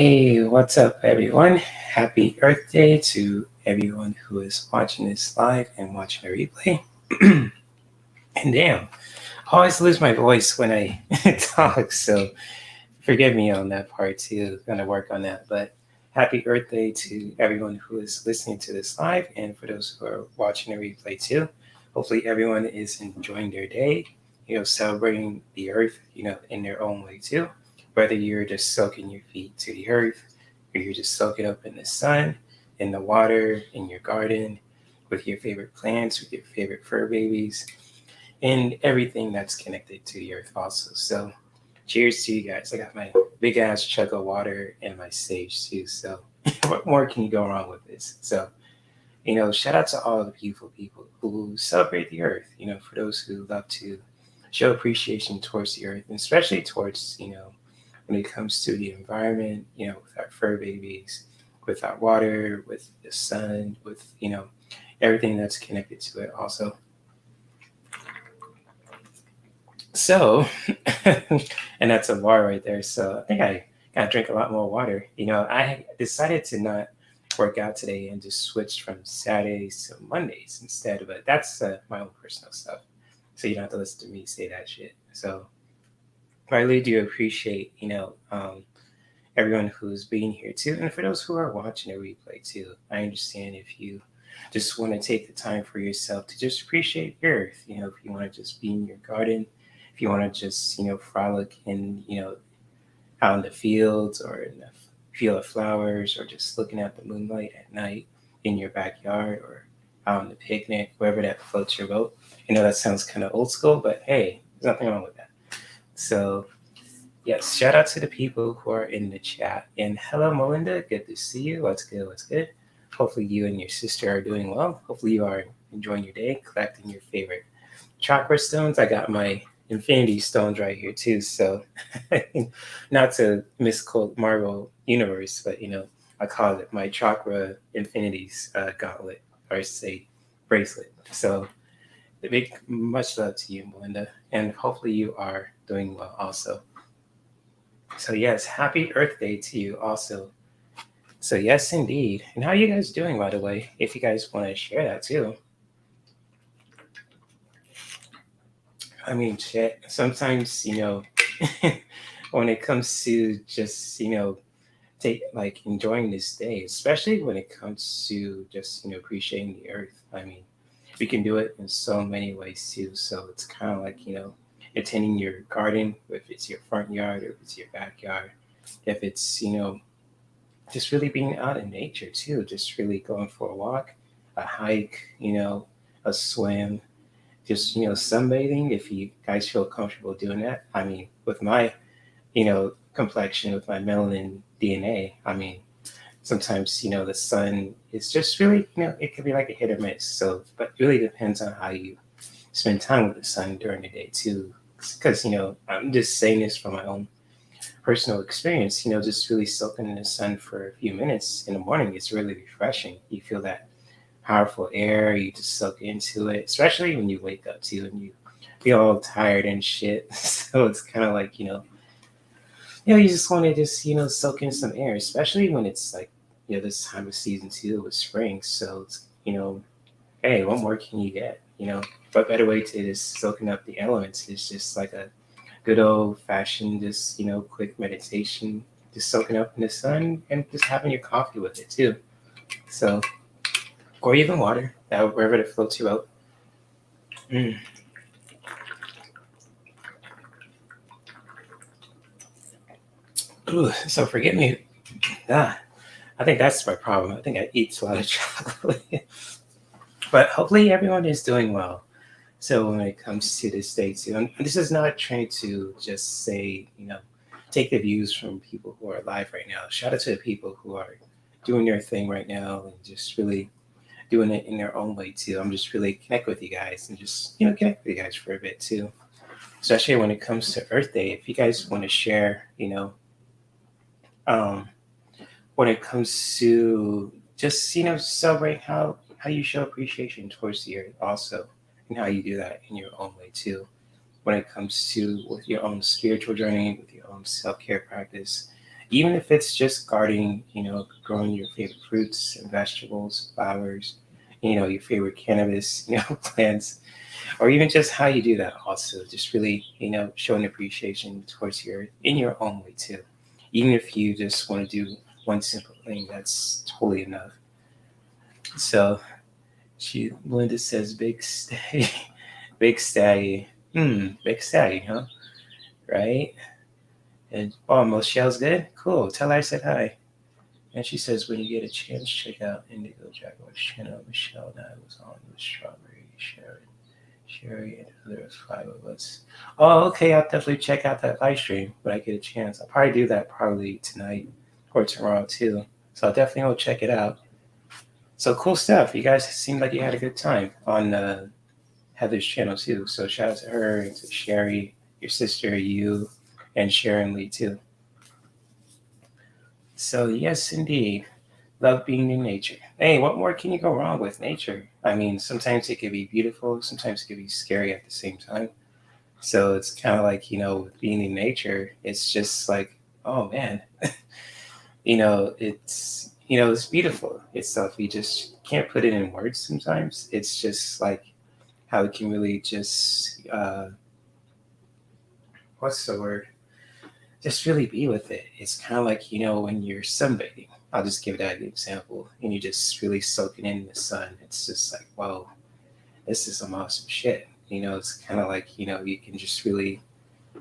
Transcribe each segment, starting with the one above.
Hey, what's up, everyone? Happy Earth Day to everyone who is watching this live and watching the replay. And damn, I always lose my voice when I talk, so forgive me on that part too. Gonna work on that. But happy Earth Day to everyone who is listening to this live, and for those who are watching the replay too. Hopefully, everyone is enjoying their day. Celebrating the Earth. In their own way too. Whether you're just soaking your feet to the Earth, or you're just soaking up in the sun, in the water, in your garden, with your favorite plants, with your favorite fur babies, and everything that's connected to the Earth also. So cheers to you guys. I got my big ass chug of water and my sage too. So what more can you go wrong with this? So, shout out to all the beautiful people who celebrate the earth, for those who love to show appreciation towards the earth, and especially towards, when it comes to the environment, with our fur babies, with our water, with the sun, with, everything that's connected to it also. So, and that's a bar right there. So I think I gotta drink a lot more water. I decided to not work out today and just switched from Saturdays to Mondays instead. But that's my own personal stuff. So you don't have to listen to me say that shit. So I really do appreciate, everyone who's being here too. And for those who are watching a replay too, I understand if you just want to take the time for yourself to just appreciate the earth. If you want to just be in your garden, if you want to just, frolic in, out in the fields or in the field of flowers, or just looking at the moonlight at night in your backyard, or out on the picnic, wherever that floats your boat. That sounds kind of old school, but hey, there's nothing wrong with that. So yes, shout out to the people who are in the chat. And hello, Melinda. Good to see you. What's good? What's good? Hopefully, you and your sister are doing well. Hopefully, you are enjoying your day, collecting your favorite chakra stones. I got my infinity stones right here, too. So, not to misquote Marvel Universe, but, I call it my chakra infinities gauntlet, or say bracelet. So, big much love to you, Melinda. And hopefully, you are doing well also. So yes, happy Earth Day to you also. So yes, indeed. And how are you guys doing, by the way? If you guys want to share that too. I mean, shit. Sometimes, when it comes to just, take like enjoying this day, especially when it comes to just, appreciating the earth. I mean, we can do it in so many ways too. So it's kind of like, attending your garden, if it's your front yard or if it's your backyard, if it's, just really being out in nature too, just really going for a walk, a hike, a swim, just, sunbathing if you guys feel comfortable doing that. I mean, with my, complexion, with my melanin DNA, I mean, sometimes, the sun is just really, it can be like a hit or miss. So, but it really depends on how you spend time with the sun during the day too. Because, I'm just saying this from my own personal experience, just really soaking in the sun for a few minutes in the morning is really refreshing. You feel that powerful air, you just soak into it, especially when you wake up too and you feel all tired and shit. So it's kind of like, you just want to just, soak in some air, especially when it's like, this time of season too with spring. So it's, hey, what more can you get? What better way to just soaking up the elements is just like a good old fashioned, just, quick meditation, just soaking up in the sun and just having your coffee with it too. So, or even water, wherever it floats you out. Mm. Ooh, so forgive me. I think that's my problem. I think I eat a lot of chocolate. But hopefully everyone is doing well. So when it comes to this day too, and this is not trying to just say, take the views from people who are alive right now. Shout out to the people who are doing their thing right now and just really doing it in their own way too. I'm just really connect with you guys and just, connect with you guys for a bit too. Especially when it comes to Earth Day. If you guys want to share, um, when it comes to just, celebrate how you show appreciation towards the earth also, and how you do that in your own way too. When it comes to with your own spiritual journey, with your own self-care practice, even if it's just gardening, growing your favorite fruits and vegetables, flowers, your favorite cannabis, plants, or even just how you do that also, just really, showing appreciation towards your in your own way too. Even if you just want to do one simple thing, that's totally enough. So Linda says big stay, big stay. Big stay, huh? Right? And oh, Michelle's good? Cool. Tell her I said hi. And she says, when you get a chance, check out Indigo Jaguar's channel. Michelle and I was on with Strawberry, Sherry, and others, five of us. Oh, okay. I'll definitely check out that live stream when I get a chance. I'll probably do that probably tonight or tomorrow too. So I'll definitely go check it out. So cool stuff. You guys seemed like you had a good time on Heather's channel too. So shout out to her and to Sherry, your sister, you, and Sharon Lee too. So yes, indeed. Love being in nature. Hey, what more can you go wrong with nature? I mean, sometimes it can be beautiful, sometimes it can be scary at the same time. So it's kind of like, with being in nature, it's just like, oh man, it's beautiful itself. You just can't put it in words sometimes. It's just like how it can really just, what's the word? Just really be with it. It's kind of like, when you're sunbathing. I'll just give that an example. And you're just really soaking in the sun. It's just like, wow, this is some awesome shit. It's kind of like, you can just really,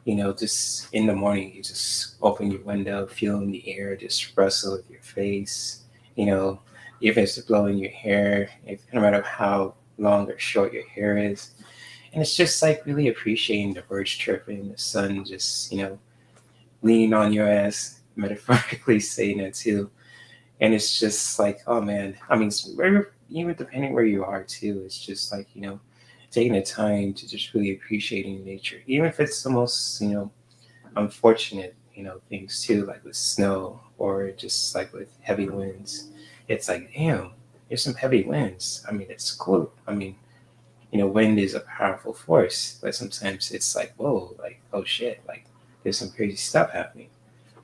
just in the morning, you just open your window, feeling the air just rustle with your face, you know, if it's blowing your hair, if, no matter how long or short your hair is. And it's just like really appreciating the birds chirping, the sun just, leaning on your ass, metaphorically saying that too. And it's just like, oh man, I mean, even depending where you are too, it's just like, taking the time to just really appreciating nature, even if it's the most, unfortunate, things too, like with snow or just like with heavy winds. It's like, damn, there's some heavy winds. I mean, it's cool. I mean, wind is a powerful force, but sometimes it's like, whoa, like, oh shit, like there's some crazy stuff happening.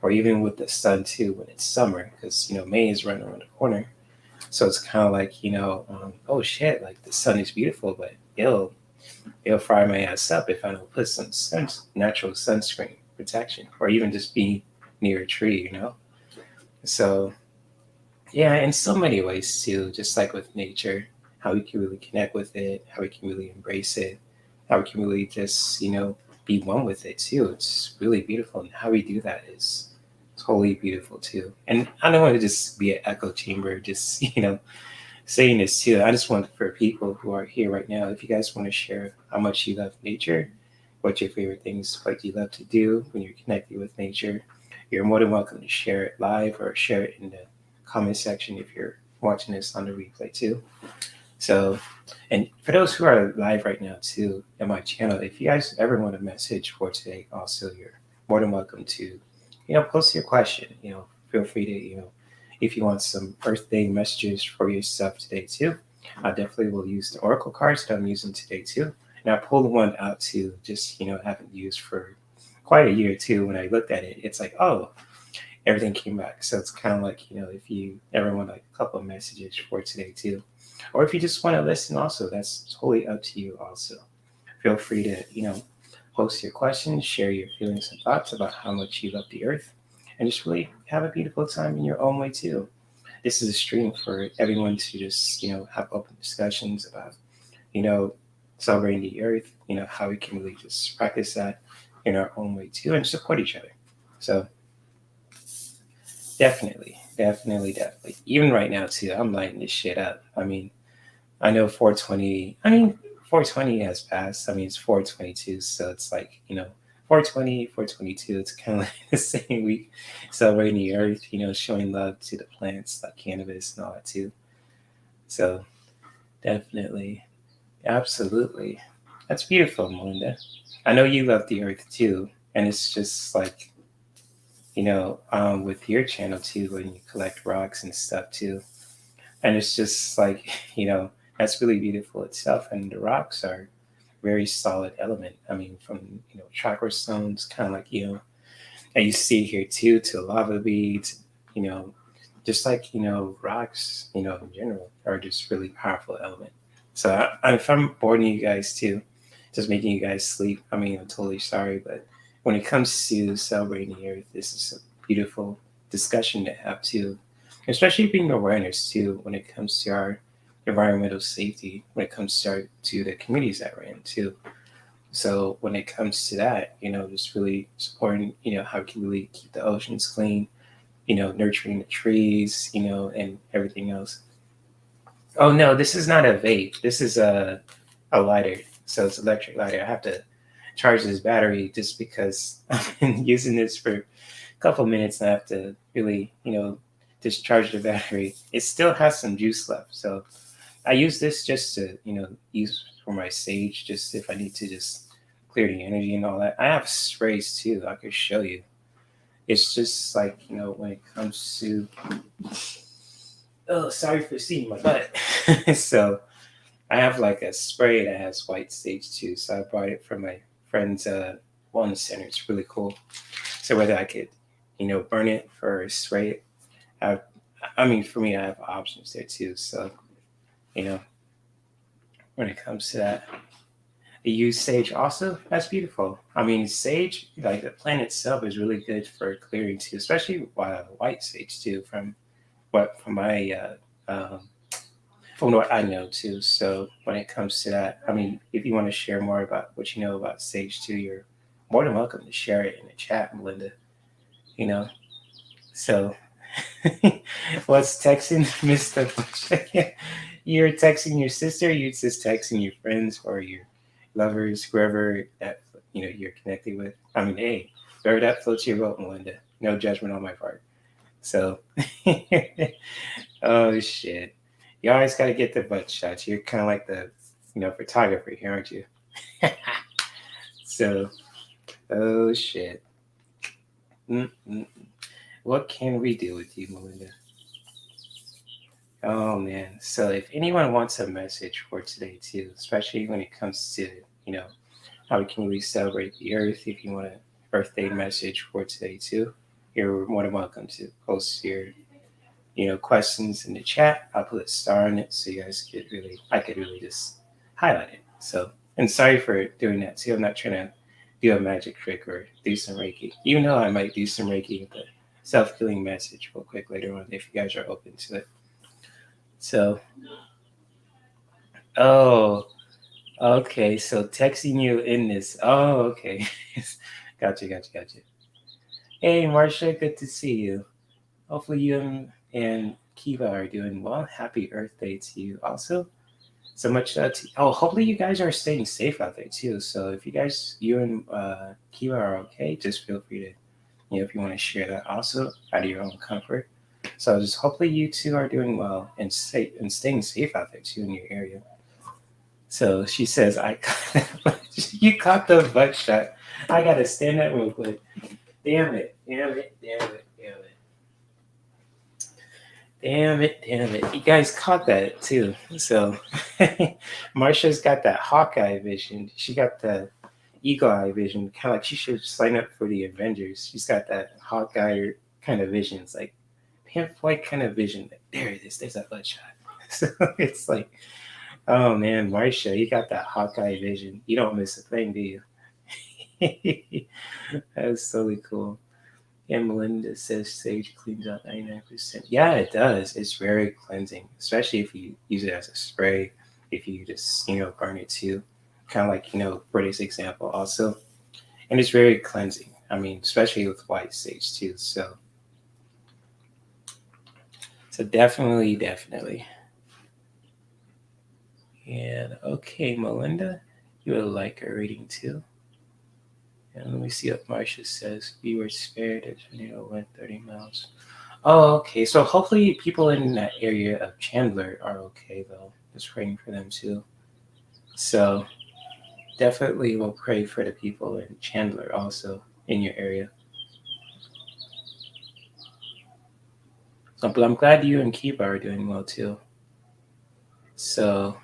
Or even with the sun too, when it's summer, because May is right around the corner. So it's kind of like, oh shit, like the sun is beautiful, but it'll fry my ass up if I don't put some natural sunscreen protection, or even just be near a tree. So yeah, in so many ways too, just like with nature, how we can really connect with it, how we can really embrace it, how we can really just, be one with it too. It's really beautiful. And how we do that is totally beautiful too. And I don't want to just be an echo chamber, just, saying this too. I just want for people who are here right now, if you guys want to share how much you love nature, what your favorite things, what you love to do when you're connected with nature, you're more than welcome to share it live or share it in the comment section if you're watching this on the replay too. So, and for those who are live right now too in my channel, if you guys ever want a message for today, also you're more than welcome to, post your question. Feel free to, if you want some birthday messages for yourself today too. I definitely will use the oracle cards that I'm using today too. And I pulled one out to just, haven't used for quite a year too. When I looked at it, it's like, oh, everything came back. So it's kind of like, if you ever want like a couple of messages for today too. Or if you just want to listen also, that's totally up to you also. Feel free to, post your questions, share your feelings and thoughts about how much you love the earth, and just really have a beautiful time in your own way too. This is a stream for everyone to just, have open discussions about, you know, celebrating the earth, how we can really just practice that in our own way too and support each other. So definitely, definitely, definitely. Even right now too, I'm lighting this shit up. I mean, I know 420. I mean, 420 has passed. I mean, it's 422, so it's like 420, 422. It's kind of like the same week, celebrating the earth. Showing love to the plants like cannabis and all that too. So definitely, absolutely, that's beautiful, Melinda. I know you love the earth too, and it's just like with your channel too, when you collect rocks and stuff too, and it's just like that's really beautiful itself. And the rocks are very solid element. I mean, from chakra stones, kind of like And you see it here too, to lava beads, you know, just like, rocks, in general are just really powerful element. So if I'm boring you guys too, just making you guys sleep, I mean, I'm totally sorry. But when it comes to celebrating the earth, this is a beautiful discussion to have too, especially being awareness too when it comes to our environmental safety, when it comes to the communities that we're in too. So when it comes to that, just really supporting, how we can really keep the oceans clean, nurturing the trees, and everything else. Oh no, this is not a vape. This is a lighter. So it's electric lighter. I have to charge this battery just because I've been using this for a couple minutes and I have to really, discharge the battery. It still has some juice left. So I use this just to, use for my sage, just if I need to just clear the energy and all that. I have sprays too. I could show you. It's just like, when it comes to, oh, sorry for seeing my butt. So I have like a spray that has white sage too. So I bought it from my friend's wellness center. It's really cool. So whether I could, burn it or spray it, I, I mean, for me, I have options there too. So, you know, when it comes to that, I use sage also. That's beautiful. I mean, sage, like the plant itself, is really good for clearing too, especially white sage too. From my from what I know too. So when it comes to that, I mean, if you want to share more about what you know about sage too, you're more than welcome to share it in the chat, Melinda. You know, so what's texting, Mister? You're texting your sister. You're just texting your friends or your lovers, whoever that you're connected with. I mean, hey, whoever that floats your boat, Melinda. No judgment on my part. So, oh shit, you always got to get the butt shots. You're kind of like the photographer here, aren't you? So, oh shit. Mm-mm. What can we do with you, Melinda? Oh man. So if anyone wants a message for today too, especially when it comes to, you know, how we can really celebrate the earth, if you want a birthday message for today too, you're more than welcome to post your, questions in the chat. I'll put a star on it so you guys I could really just highlight it. So, and sorry for doing that too. I'm not trying to do a magic trick or do some Reiki, even though I might do some Reiki with a self-healing message real quick later on if you guys are open to it. So, oh, okay. So texting you in this. Oh, okay. Gotcha. Hey, Marsha, good to see you. Hopefully you and Kiva are doing well. Happy Earth Day to you also. So much. Oh, hopefully you guys are staying safe out there too. So if you and Kiva are okay, just feel free to, if you want to share that also out of your own comfort. So just hopefully you two are doing well and safe and staying safe out there too in your area. So she says, you caught the butt shot. I gotta stand up real quick. Damn it. You guys caught that too. So Marsha's got that Hawkeye vision. She got the eagle eye vision. Kind of like she should sign up for the Avengers. She's got that Hawkeye kind of vision. It's like Pink Floyd kind of vision. Like, there it is. There's that butt shot. So it's like, oh man, Marsha, you got that Hawkeye vision. You don't miss a thing, do you? That's totally cool. And Melinda says sage cleans out 99%. Yeah, it does. It's very cleansing, especially if you use it as a spray, if you just, burn it too. Kind of like, Brittany's example also. And it's very cleansing. I mean, especially with white sage too. So definitely. And okay, Melinda, you would like a reading too. And let me see what Marcia says. We were spared as tornado went 30 miles. Oh, okay. So hopefully people in that area of Chandler are okay though. Just praying for them too. So definitely we'll pray for the people in Chandler also in your area. So, but I'm glad you and Kiba are doing well too. So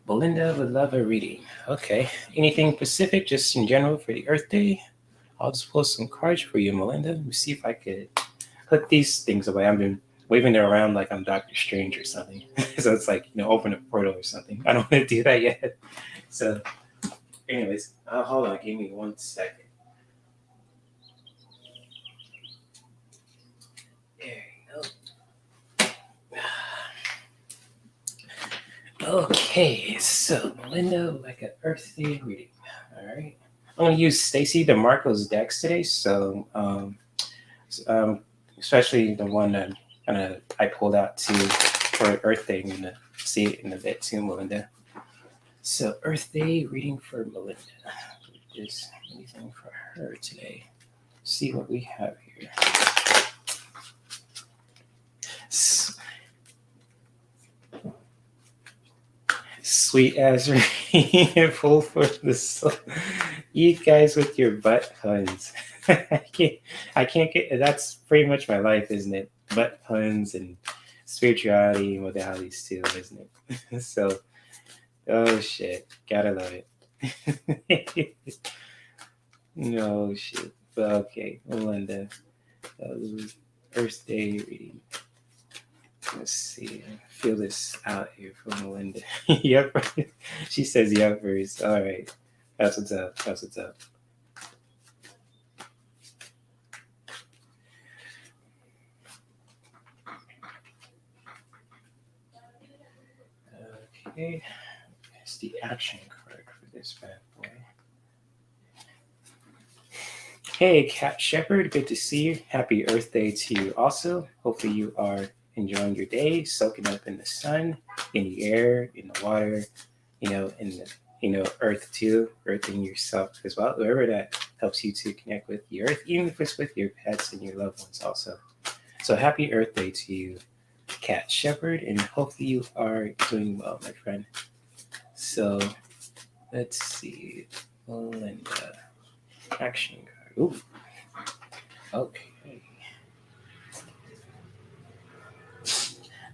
Belinda would love a reading. Okay. Anything specific, just in general for the Earth Day? I'll just pull some cards for you, Melinda. Let me see if I could put these things away. I've been waving it around like I'm Doctor Strange or something. So it's like, open a portal or something. I don't want to do that yet. So, anyways, hold on. Give me 1 second. There you go. Okay, so Melinda, like an Earth Day reading. All right. I'm going to use Stacy DeMarco's decks today. So, especially the one that I pulled out too for Earth Day. I'm going to see it in a bit too, Melinda. So, Earth Day reading for Melinda. Is anything for her today? See what we have here. Sweet as rain, full for the soul. You guys with your butt puns. I can't get. That's pretty much my life, isn't it? Butt puns and spirituality modalities too, isn't it? So, oh shit, gotta love it. No shit. But okay, Melinda. Earth Day reading. Let's see. Feel this out here from Melinda. Yep. She says yep first. All right. That's what's up. That's what's up. Okay. That's the action card for this bad boy. Hey, Cat Shepherd. Good to see you. Happy Earth Day to you also. Hopefully you are enjoying your day, soaking up in the sun, in the air, in the water, in the, earth too, earthing yourself as well, whoever that helps you to connect with the earth, even if it's with your pets and your loved ones also. So happy Earth Day to you, Cat Shepherd, and hopefully you are doing well, my friend. So let's see, Melinda, action card. Ooh, okay.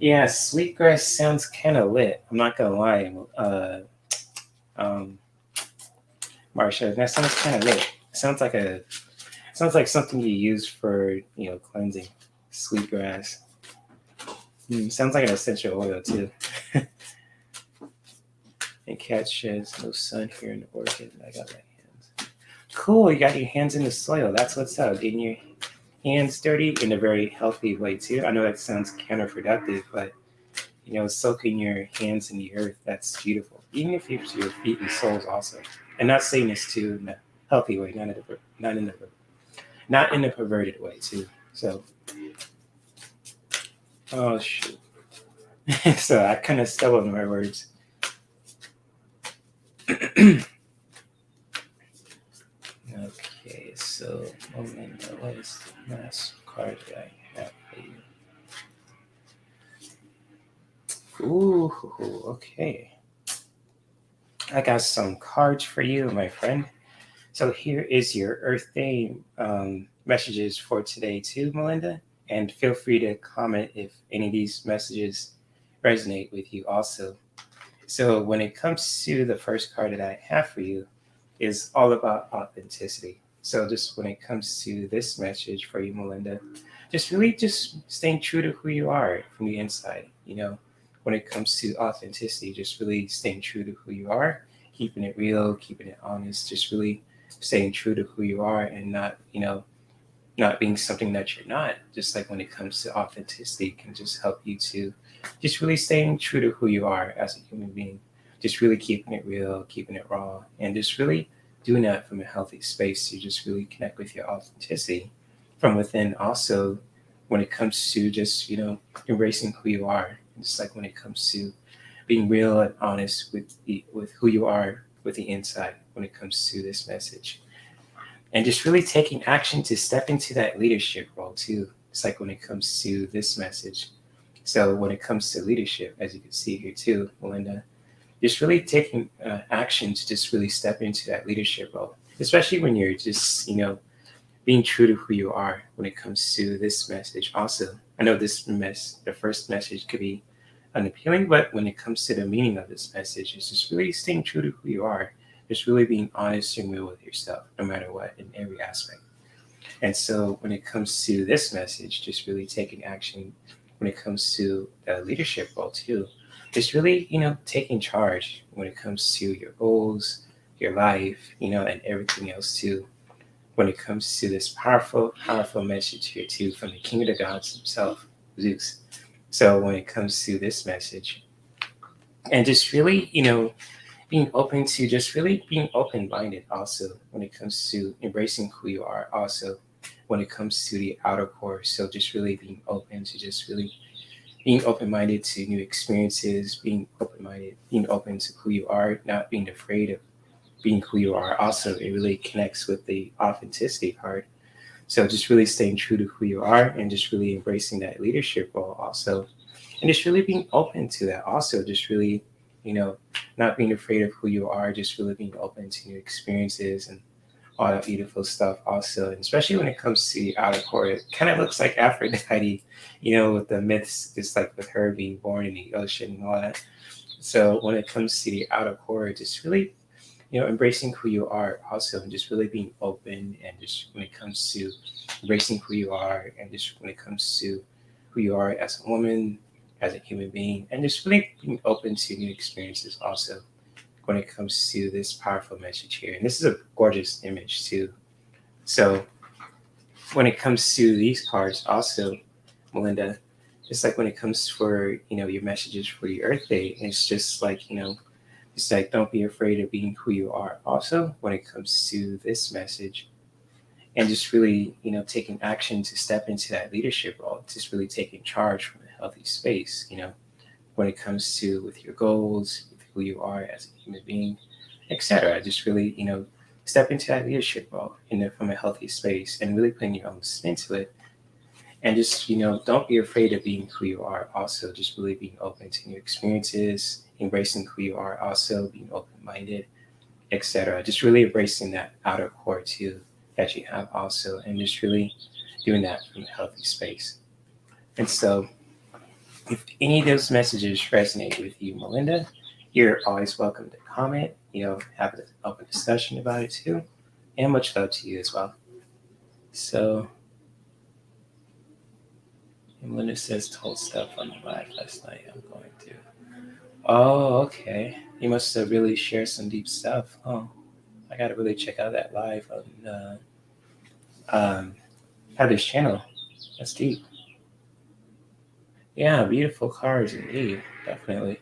Yeah, Sweetgrass sounds kind of lit. I'm not gonna lie, Marsha. That sounds kind of lit. Sounds like something you use for cleansing. Sweetgrass. Sounds like an essential oil too. And cat sheds no sun here in the orchid. I got my hands. Cool, you got your hands in the soil. That's what's up. Getting your hands dirty in a very healthy way too. I know that sounds counterproductive, but soaking your hands in the earth, that's beautiful. Even if it's your feet and soles also. And not saying this too in a healthy way, not in a perverted way too. So oh shoot. So I kind of stumbled on my words. Okay, so Melinda, what is the last card that I have for you? Ooh, okay. I got some cards for you, my friend. So here is your Earth Day messages for today too, Melinda. And feel free to comment if any of these messages resonate with you also. So when it comes to the first card that I have for you is all about authenticity. So just when it comes to this message for you, Melinda, just really just staying true to who you are from the inside. When it comes to authenticity, just really staying true to who you are, keeping it real, keeping it honest, just really staying true to who you are and not being something that you're not. Just like when it comes to authenticity, can just help you to just really staying true to who you are as a human being, just really keeping it real, keeping it raw, and just really doing that from a healthy space to just really connect with your authenticity from within. Also, when it comes to just embracing who you are, just like when it comes to being real and honest with who you are with the inside when it comes to this message. And just really taking action to step into that leadership role too. It's like when it comes to this message. So when it comes to leadership, as you can see here too, Melinda, just really taking action to just really step into that leadership role, especially when you're just, being true to who you are when it comes to this message. Also, I know the first message could be unappealing, but when it comes to the meaning of this message, it's just really staying true to who you are, just really being honest and real with yourself, no matter what, in every aspect. And so when it comes to this message, just really taking action when it comes to the leadership role too, just really, taking charge when it comes to your goals, your life, and everything else too. When it comes to this powerful, powerful message here too from the King of the Gods himself, Zeus. So when it comes to this message, and just really, being open to just really being open minded also when it comes to embracing who you are, also when it comes to the outer core. So just really being open to just really being open minded to new experiences, being open minded, being open to who you are, not being afraid of being who you are. Also, it really connects with the authenticity part. So just really staying true to who you are and just really embracing that leadership role also. And just really being open to that also, just really, you know, not being afraid of who you are, just really being open to new experiences and all that beautiful stuff also. And especially when it comes to the outer core, it kind of looks like Aphrodite, with the myths, just like with her being born in the ocean and all that. So when it comes to the outer core, just really, embracing who you are also, and just really being open, and just when it comes to embracing who you are, and just when it comes to who you are as a woman, as a human being, and just really being open to new experiences also when it comes to this powerful message here. And this is a gorgeous image too. So when it comes to these cards also, Melinda, just like when it comes for, your messages for the Earth Day, it's just like, it's like don't be afraid of being who you are also when it comes to this message. And just really, taking action to step into that leadership role, just really taking charge from a healthy space, when it comes to with your goals, with who you are as a human being, etc. Just really, step into that leadership role, from a healthy space and really putting your own spin to it. And just, don't be afraid of being who you are also, just really being open to new experiences, embracing who you are also, being open-minded, etc. Just really embracing that outer core too that you have also, and just really doing that from a healthy space. And so if any of those messages resonate with you, Melinda, you're always welcome to comment, have an open discussion about it too. And much love to you as well. So, and Melinda says, told stuff on the live last night. I'm going to. Oh, okay. You must have really shared some deep stuff. Oh, I got to really check out that live on Heather's channel. That's deep. Yeah, beautiful cards indeed. Definitely.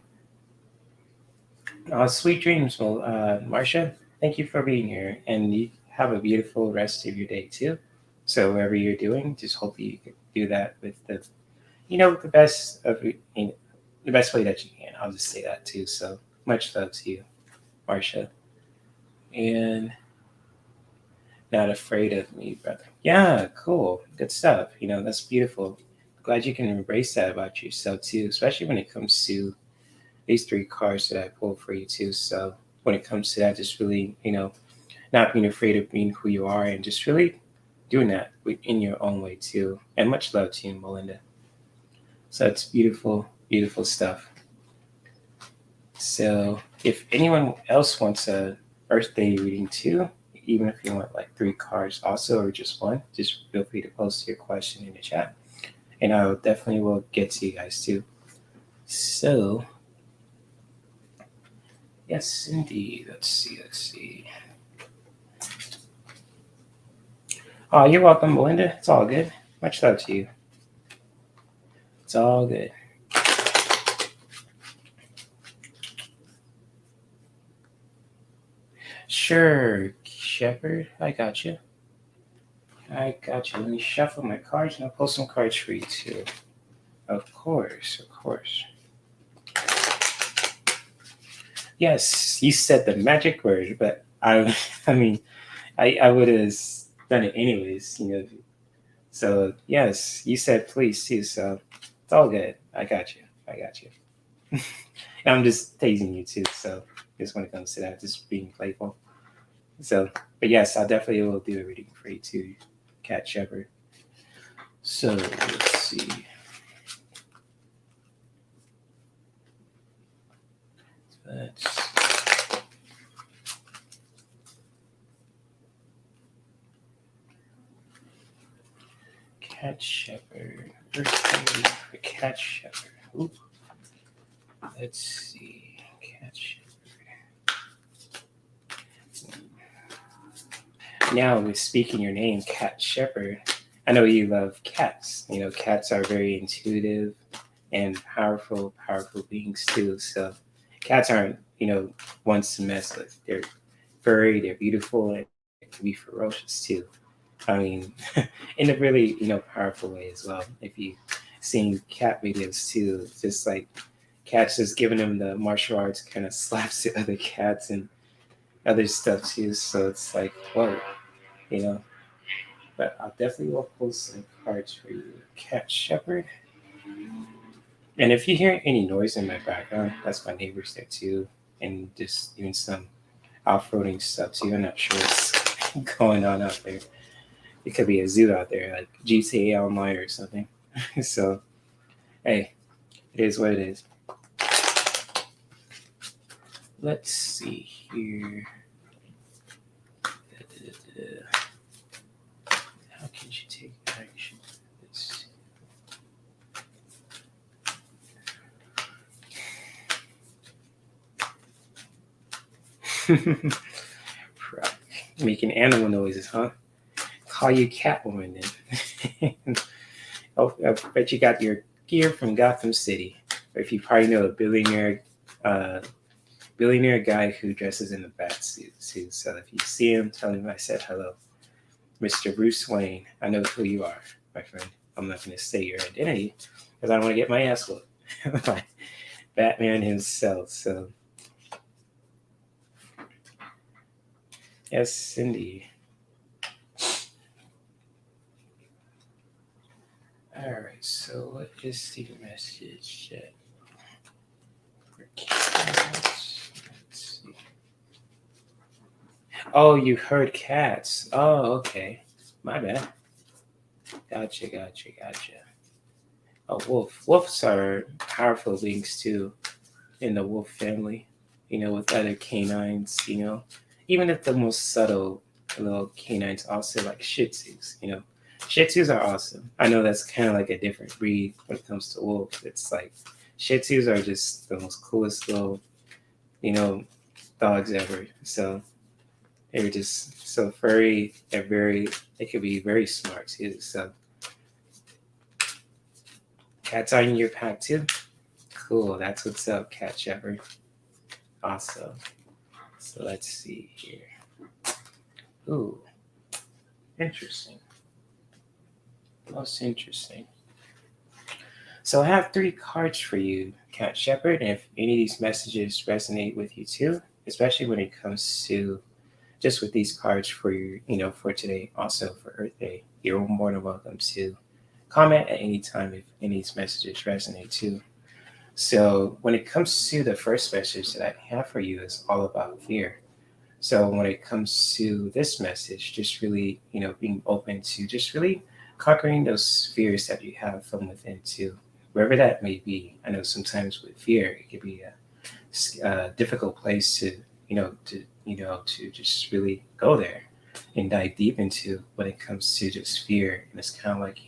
Sweet dreams, well, Marcia. Thank you for being here, and you have a beautiful rest of your day too. So whatever you're doing, just hope you can do that with the best of the best way that you can. I'll just say that too. So much love to you, Marcia, and not afraid of me, brother. Yeah, cool, good stuff. That's beautiful. Glad you can embrace that about yourself too, especially when it comes to these three cards that I pulled for you too. So when it comes to that, just really, not being afraid of being who you are and just really doing that in your own way too. And much love to you, Melinda. So it's beautiful, beautiful stuff. So if anyone else wants a Earth Day reading too, even if you want like three cards also or just one, just feel free to post your question in the chat. And I will definitely will get to you guys too. So yes, indeed. Let's see. Oh, you're welcome, Melinda. It's all good. Much love to you. It's all good. Sure, Shepard. I got you. Let me shuffle my cards and I'll pull some cards for you too. Of course. Yes, you said the magic word, but I mean, I would have done it anyways, So yes, you said please too, so it's all good. I got you. And I'm just teasing you too, so just when it comes to that, just being playful. So, but yes, I definitely will do a reading for you too, Cat Shepherd. So let's see. Cat shepherd. First thing for cat shepherd. Ooh. Let's see. Cat shepherd. Now, with speaking your name, cat shepherd, I know you love cats. Cats are very intuitive and powerful beings too. So, cats aren't, ones to mess with. They're furry, they're beautiful, and they can be ferocious too. I mean, in a really, powerful way as well. If you've seen cat videos too, just like cats just giving them the martial arts kind of slaps to other cats and other stuff too. So it's like, whoa, you know. But I'll definitely will pull some cards for you. Cat shepherd. And if you hear any noise in my background, that's my neighbors there too. And just doing some off-roading stuff too. I'm not sure what's going on out there. It could be a zoo out there, like GTA Online or something. So, hey, it is what it is. Let's see here. How can you take action? Let's see. Making animal noises, huh? Call you Catwoman then. Oh, I bet you got your gear from Gotham City. Or if you probably know a billionaire guy who dresses in a bat suit too. So if you see him, tell him I said hello. Mr. Bruce Wayne, I know who you are, my friend. I'm not going to say your identity because I don't want to get my ass whooped by Batman himself. So, yes, indeed. All right, so what is the message that for cats? Let's see. Oh, you heard cats. Oh, okay. My bad. Gotcha. Oh, wolf. Wolves are powerful beings too in the wolf family, with other canines, even if the most subtle little canines also like Shih Tzus, Shih Tzus are awesome. I know that's kind of like a different breed when it comes to wolves. It's like Shih Tzus are just the most coolest little, dogs ever. So they're just so furry. They could be very smart too. So cats are in your pack too? Cool. That's what's up, cat shepherd. Awesome. So let's see here. Ooh, interesting. Most interesting. So I have 3 cards for you, Cat Shepherd, and if any of these messages resonate with you too, especially when it comes to just with these cards for your, for today, also for Earth Day, you're more than welcome to comment at any time if any of these messages resonate too. So when it comes to the first message that I have for you is all about fear. So when it comes to this message, just really, being open to just really conquering those fears that you have from within too, wherever that may be. I know sometimes with fear, it could be a difficult place to, to just really go there and dive deep into when it comes to just fear. And it's kind of like,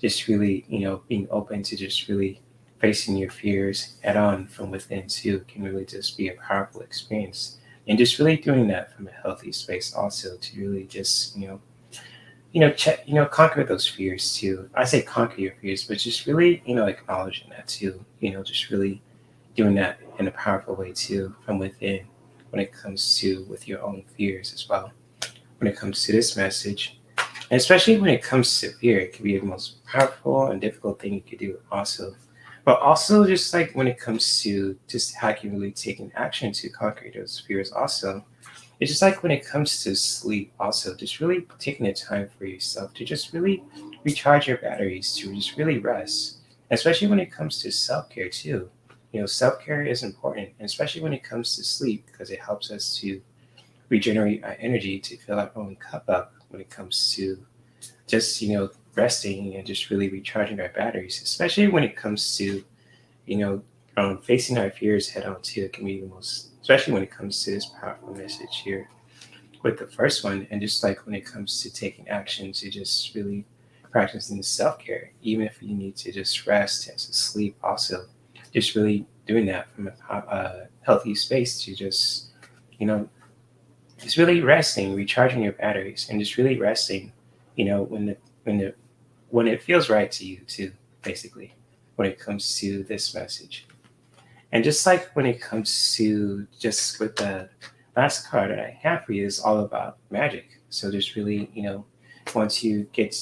just really, being open to just really facing your fears head on from within too can really just be a powerful experience. And just really doing that from a healthy space also to really just, check, conquer those fears too. I say conquer your fears, but just really, acknowledging that too, just really doing that in a powerful way too from within when it comes to with your own fears as well. When it comes to this message, and especially when it comes to fear, it can be the most powerful and difficult thing you could do also. But also just like when it comes to just how you really taking action to conquer those fears also. It's just like when it comes to sleep also, just really taking the time for yourself to just really recharge your batteries, to just really rest. Especially when it comes to self-care too. Self-care is important, and especially when it comes to sleep, because it helps us to regenerate our energy to fill our own cup up when it comes to just resting and just really recharging our batteries, especially when it comes to facing our fears head on too. It can be the most, especially when it comes to this powerful message here with the first one, and just like when it comes to taking action to just really practicing self-care, even if you need to just rest and to sleep also. Just really doing that from a healthy space to you know, just really resting, recharging your batteries, and just really resting, when the when it feels right to you too, basically, when it comes to this message. And just like when it comes to just with the last card that I have for you is all about magic. So just really, once you get,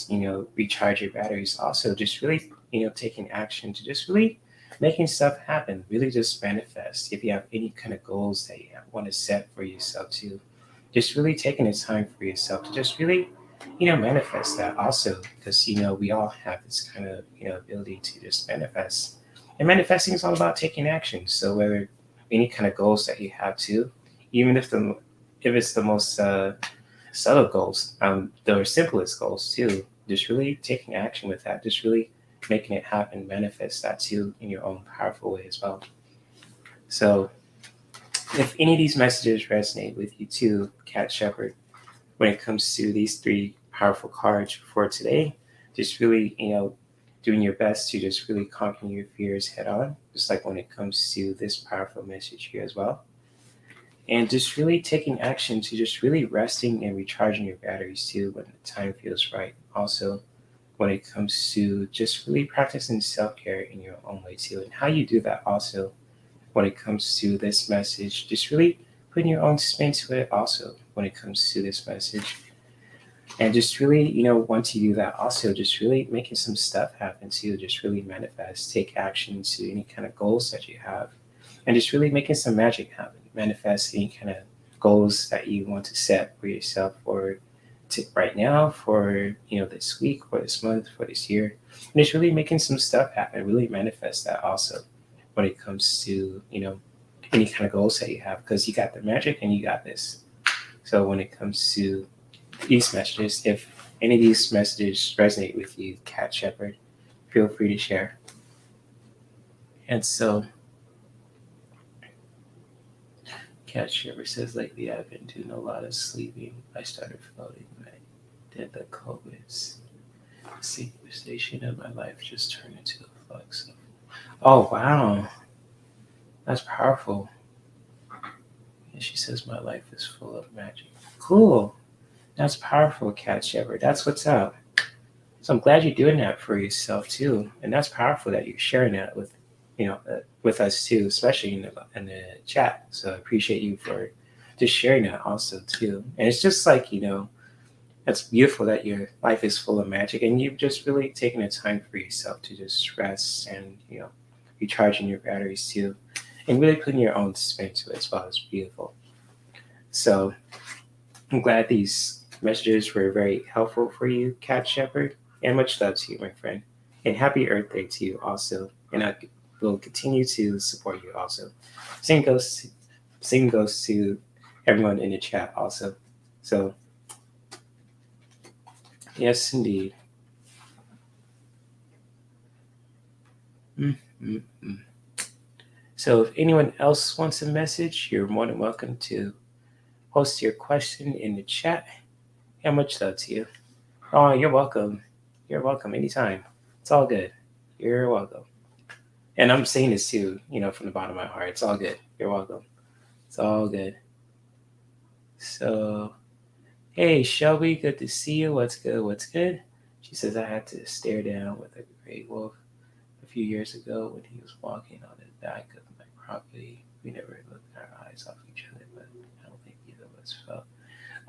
recharge your batteries, also just really, taking action to just really making stuff happen, really just manifest. If you have any kind of goals that you want to set for yourself to, just really taking the time for yourself to just really, manifest that also, because, we all have this kind of, ability to just manifest. And manifesting is all about taking action. So whether any kind of goals that you have too, even if it's the most subtle goals, the simplest goals too, just really taking action with that, just really making it happen, manifest that too in your own powerful way as well. So if any of these messages resonate with you too, Cat Shepherd, when it comes to these three powerful cards for today, just really, doing your best to just really conquer your fears head on, just like when it comes to this powerful message here as well. And just really taking action to just really resting and recharging your batteries too when the time feels right. Also, when it comes to just really practicing self care in your own way too, and how you do that also when it comes to this message, just really putting your own spin to it also when it comes to this message. And just really, once you do that, also just really making some stuff happen too, just really manifest, take action to any kind of goals that you have, and just really making some magic happen, manifest any kind of goals that you want to set for yourself for right now, for, this week, for this month, for this year. And just really making some stuff happen, really manifest that also when it comes to, any kind of goals that you have, because you got the magic and you got this. So when it comes to these messages, if any of these messages resonate with you, Cat Shepherd, feel free to share. And so, Cat Shepherd says, lately I've been doing a lot of sleeping. I started floating when I did the COVIDs. The synchronization of my life just turned into a flux. Oh, wow. That's powerful. And she says, my life is full of magic. Cool. That's powerful, Cat Shepherd. That's what's up. So I'm glad you're doing that for yourself too, and that's powerful that you're sharing that with, with us too, especially in the chat. So I appreciate you for just sharing that also too. And it's just like that's beautiful that your life is full of magic, and you've just really taken the time for yourself to just rest and recharging your batteries too, and really putting your own spin to it as well. It's beautiful. So I'm glad these messages were very helpful for you, Cat Shepherd, and much love to you, my friend. And happy Earth Day to you also. And I will continue to support you also. Same goes to everyone in the chat also. So yes, indeed. Mm-hmm. So if anyone else wants a message, you're more than welcome to post your question in the chat. And much love to you. Oh, you're welcome. You're welcome anytime. It's all good. You're welcome. And I'm saying this too, from the bottom of my heart. It's all good. You're welcome. It's all good. So, hey, Shelby, good to see you. What's good? What's good? She says, I had to stare down with a gray wolf a few years ago when he was walking on the back of my property. We never looked our eyes off each other, but I don't think either of us felt.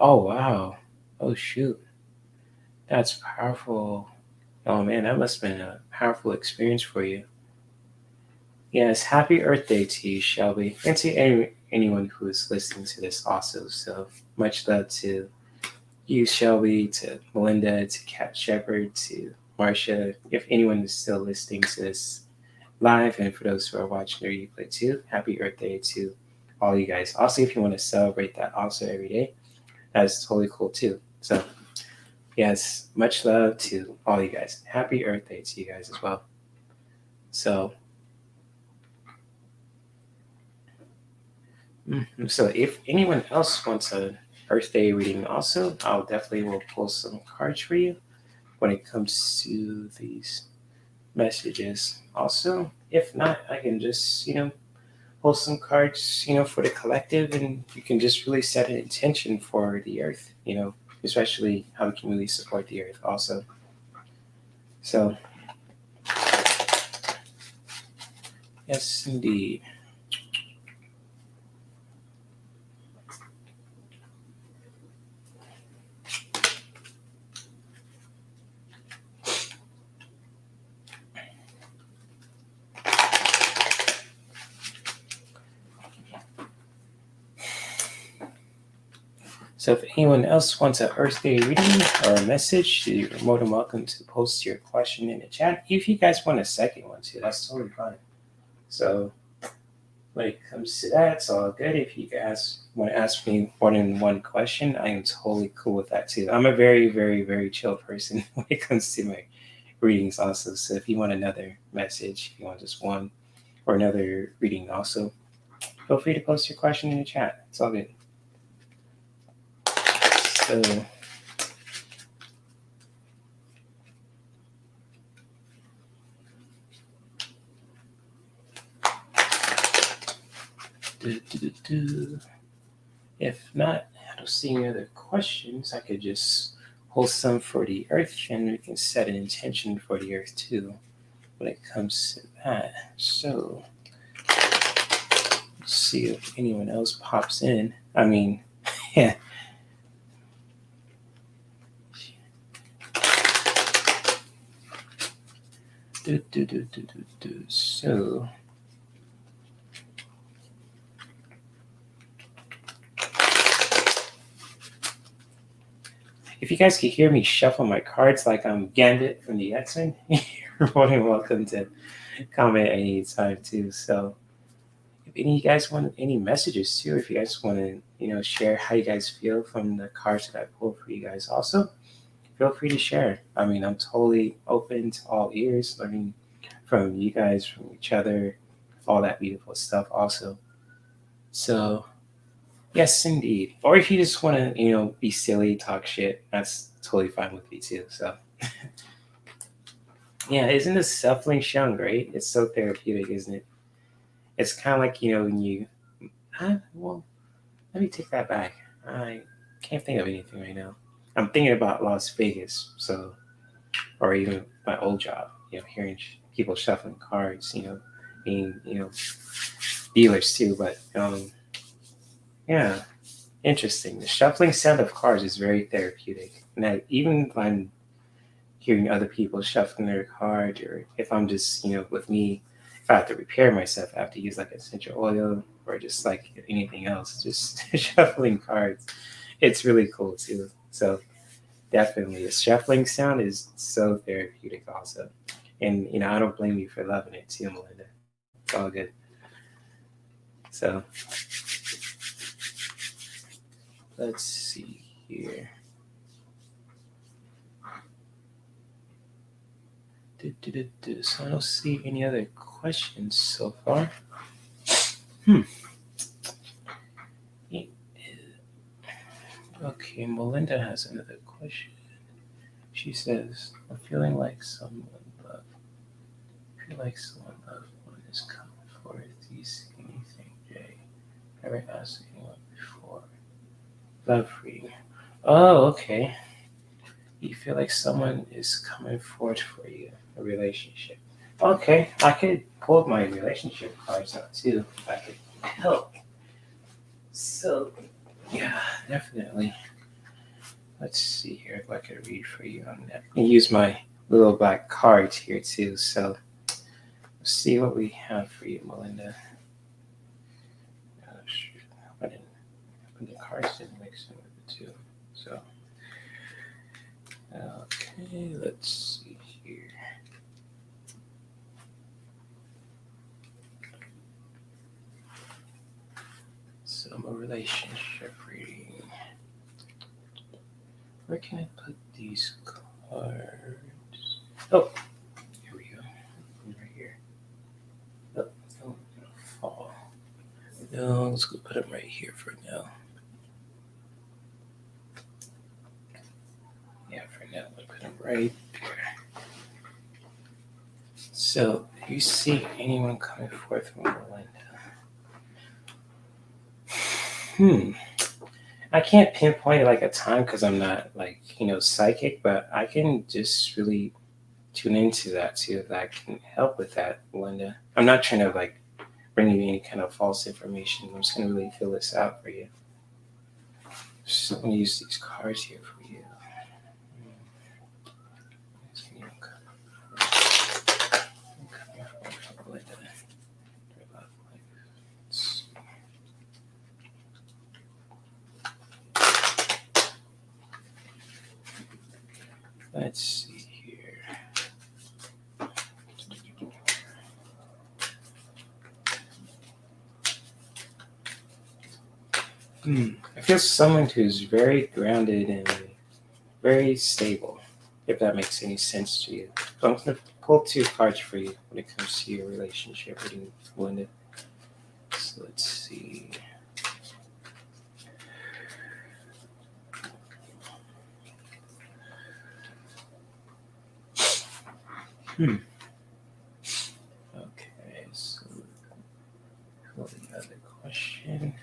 Oh, wow. Oh, shoot. That's powerful. Oh, man, that must have been a powerful experience for you. Yes, happy Earth Day to you, Shelby, and to anyone who is listening to this also. So much love to you, Shelby, to Melinda, to Cat Shepherd, to Marcia. If anyone is still listening to this live, and for those who are watching the replay too, happy Earth Day to all you guys. Also, if you want to celebrate that also every day, that's totally cool too. So yes, much love to all you guys. Happy Earth Day to you guys as well. So if anyone else wants an Earth Day reading also, I'll definitely will pull some cards for you. when it comes to these messages. Also, if not, I can just, pull some cards, for the collective, and you can just really set an intention for the earth, especially how we can really support the earth also. So, yes, indeed. So if anyone else wants an Earth Day reading or a message, you're more than welcome to post your question in the chat. If you guys want a second one too, that's totally fine. So when it comes to that, it's all good. If you guys want to ask me more than one question, I am totally cool with that too. I'm a very, very, very chill person when it comes to my readings also. So if you want another message, if you want just one or another reading also, feel free to post your question in the chat. It's all good. So if not, I don't see any other questions. I could just hold some for the earth, and we can set an intention for the earth too when it comes to that. So let's see if anyone else pops in. I mean, yeah. So if you guys could hear me shuffle my cards like I'm Gambit from the X-Men, you're more than welcome to comment anytime too. So if any of you guys want any messages too, if you guys want to, share how you guys feel from the cards that I pulled for you guys also, feel free to share. I mean, I'm totally open to all ears, learning from you guys, from each other, all that beautiful stuff also. So yes, indeed. Or if you just want to, be silly, talk shit, that's totally fine with me too. So yeah, isn't this self-link sound great? It's so therapeutic, isn't it? It's kind of like, when you, well, let me take that back. I can't think of anything right now. I'm thinking about Las Vegas, so, or even my old job, hearing people shuffling cards, being, dealers too. But yeah, interesting. The shuffling sound of cards is very therapeutic. And even when I'm hearing other people shuffling their cards, or if I'm just, with me, if I have to prepare myself, I have to use like essential oil or just like anything else, just shuffling cards. It's really cool too. So definitely, the shuffling sound is so therapeutic also. And, I don't blame you for loving it too, Melinda. It's all good. So let's see here. So I don't see any other questions so far. Okay, Melinda has another question. She says, I'm feeling like someone loved. I feel like someone loved one is coming forward. Do you see anything, Jay? Never asked anyone before. Love reading. Oh, okay. You feel like someone is coming forward for you, a relationship. Okay, I could pull my relationship cards out too, if I could help. So, yeah, definitely. Let's see here if I could read for you on that. I can use my little black cards here too. So, let's see what we have for you, Melinda. Oh, the cards didn't mix in with it too. So, okay, let's see here. So, a relationship reading. Where can I put these cards? Oh, here we go. Right here. Oh, no, fall. No, let's go put them right here for now. Yeah, for now, I'll put Put them right there. So, do you see anyone coming forth from Melinda? I can't pinpoint like a time because I'm not like, psychic, but I can just really tune into that too. That can help with that, Melinda. I'm not trying to like bring you any kind of false information. I'm just gonna really fill this out for you. So I'm gonna use these cards here for you. Let's see here. I feel someone who's very grounded and very stable, if that makes any sense to you. So I'm going to pull two cards for you when it comes to your relationship with Linda. So let's see. Okay, so pull the other question.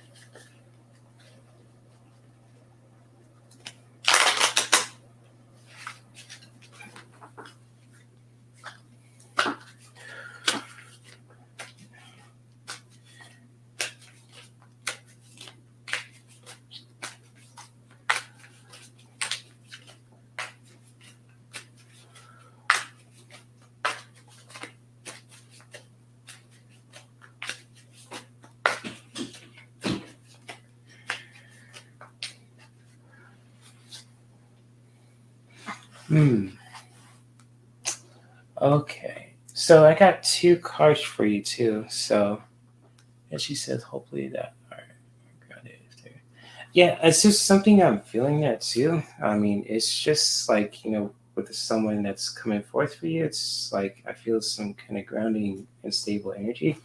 Okay, so I got two cards for you too. So, as she says, hopefully that. All right, got it there. Yeah, it's just something I'm feeling that too. I mean, it's just like with someone that's coming forth for you, it's like I feel some kind of grounding and stable energy.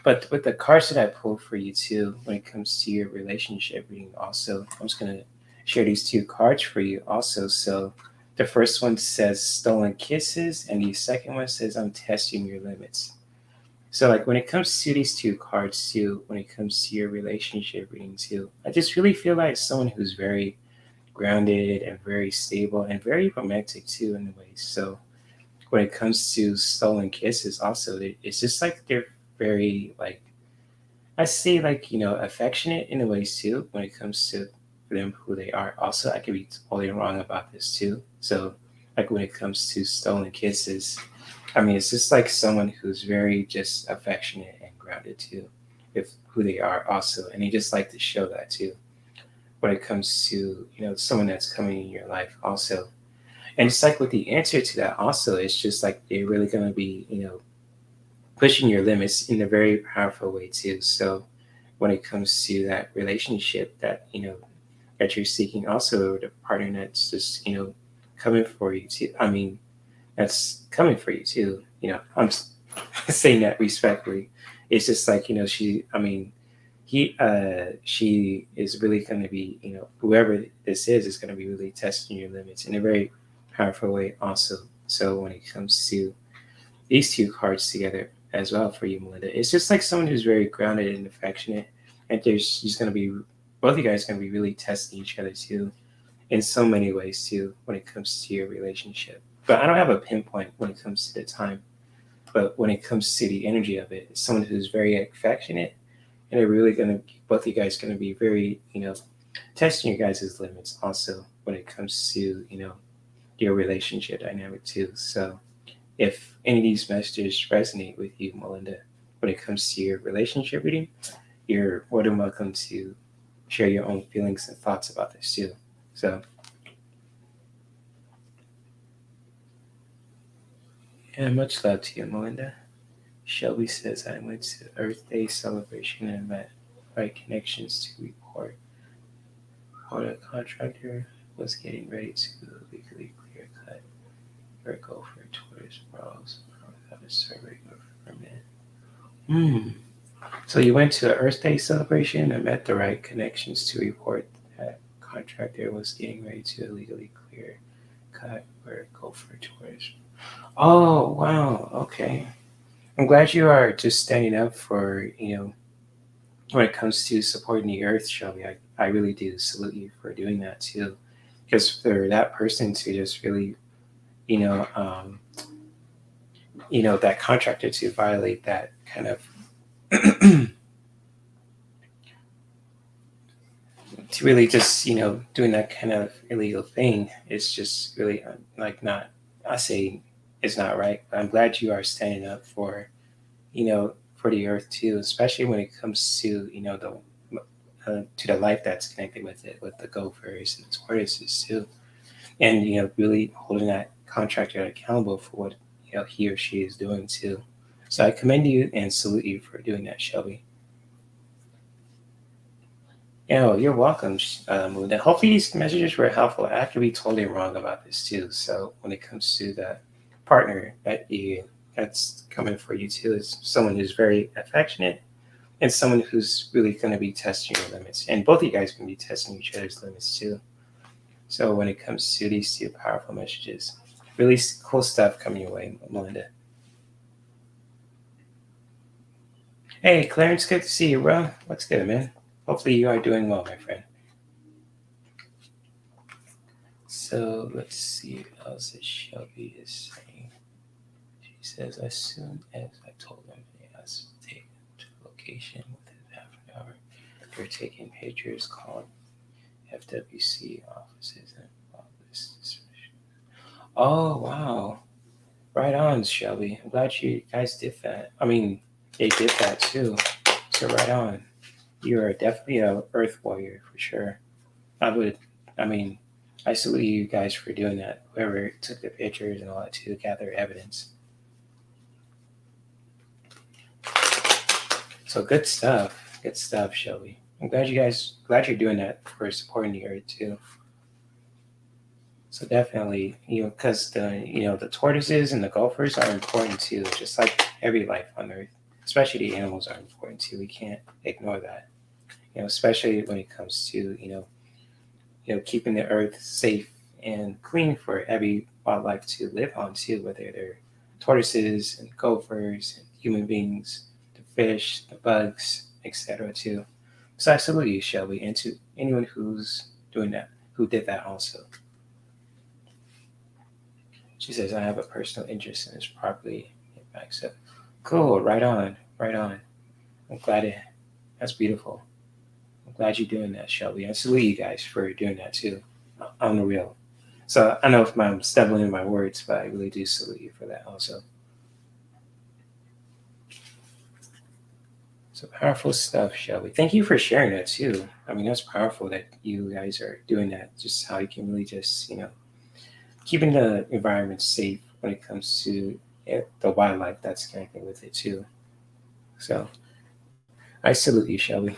But with the cards that I pulled for you too, when it comes to your relationship reading, also, I'm just gonna share these two cards for you also. So the first one says stolen kisses, and the second one says I'm testing your limits. So like when it comes to these two cards too, when it comes to your relationship reading too, I just really feel like someone who's very grounded and very stable and very romantic too in a way. So when it comes to stolen kisses also, it's just like they're very like I see like affectionate in a ways too when it comes to them who they are. Also, I could be totally wrong about this too. So like when it comes to stolen kisses, I mean it's just like someone who's very just affectionate and grounded too, with who they are also, and they just like to show that too when it comes to someone that's coming in your life also. And it's like with the answer to that also, it's just like they're really gonna be pushing your limits in a very powerful way too. So when it comes to that relationship that that you're seeking, also the partner that's just coming for you too. I mean, that's coming for you too. I'm saying that respectfully. It's just like she. I mean, she is really going to be whoever this is going to be really testing your limits in a very powerful way also. So when it comes to these two cards together as well for you, Melinda. It's just like someone who's very grounded and affectionate, and she's going to be both of you guys going to be really testing each other too, in so many ways too when it comes to your relationship. But I don't have a pinpoint when it comes to the time. But when it comes to the energy of it, it's someone who's very affectionate, and they're really going to both of you guys going to be very testing your guys' limits also when it comes to your relationship dynamic too. So if any of these messages resonate with you, Melinda, when it comes to your relationship reading, you're more than welcome to share your own feelings and thoughts about this too. So, yeah, much love to you, Melinda. Shelby says I went to Earth Day celebration and met right connections to report. While the contractor was getting ready to legally clear cut or go for tourist brawls without a survey or permit. So you went to the Earth Day celebration and met the right connections to report that contractor was getting ready to illegally clear cut or Gopher Taurus. Oh, wow. Okay. I'm glad you are just standing up for, when it comes to supporting the earth, Shelby. I really do salute you for doing that too. Because for that person to just really, you know, um, that contractor to violate that kind of to really just doing that kind of illegal thing is just really like not, I say it's not right, but I'm glad you are standing up for the earth too, especially when it comes to the to the life that's connected with it, with the gophers and the tortoises too, and really holding that contractor accountable for what he or she is doing too. So I commend you and salute you for doing that, Shelby. Yeah, well, you're welcome, Melinda. Hopefully, these messages were helpful. I could be totally wrong about this too. So, when it comes to the partner that's coming for you too, is someone who's very affectionate and someone who's really going to be testing your limits. And both of you guys can be testing each other's limits too. So, when it comes to these two powerful messages, really cool stuff coming your way, Melinda. Hey, Clarence, good to see you, bro. What's good, man? Hopefully, you are doing well, my friend. So let's see what else that Shelby is saying. She says, as soon as I told them they asked to take to the location within half an hour, they're taking pictures, calling FWC offices, and all this. Oh, wow. Right on, Shelby. I'm glad you guys did that. I mean, they did that too. So right on. You are definitely a Earth warrior for sure. I would, I mean, I salute you guys for doing that. Whoever took the pictures and all that to gather evidence. So good stuff. Good stuff, Shelby. I'm glad you're doing that for supporting the earth too. So definitely, because the tortoises and the gophers are important too, just like every life on earth. Especially the animals are important too. We can't ignore that. Especially when it comes to keeping the earth safe and clean for every wildlife to live on too, whether they're tortoises and gophers and human beings, the fish, the bugs, etc. too. So I salute you, Shelby, and to anyone who's doing that, who did that also. She says, I have a personal interest in this property. So cool, right on, right on. I'm glad that's beautiful. I'm glad you're doing that, Shelby. I salute you guys for doing that too, on the real. So I know if I'm stumbling in my words, but I really do salute you for that also. So powerful stuff, Shelby. Thank you for sharing that too. I mean, that's powerful that you guys are doing that. Just how you can really just, keeping the environment safe when it comes to the wildlife that's connected with it too. So I salute you, Shelby.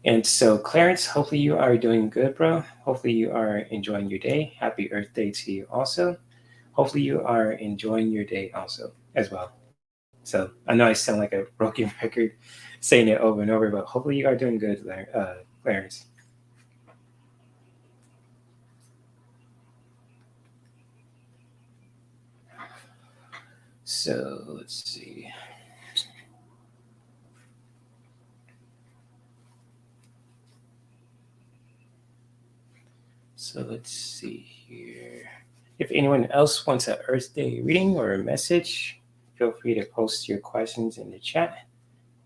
And so, Clarence, hopefully you are doing good, bro. Hopefully you are enjoying your day. Happy Earth Day to you also. Hopefully you are enjoying your day also as well. So I know I sound like a broken record saying it over and over, but hopefully you are doing good, Clarence. So let's see. So let's see here. If anyone else wants an Earth Day reading or a message, feel free to post your questions in the chat,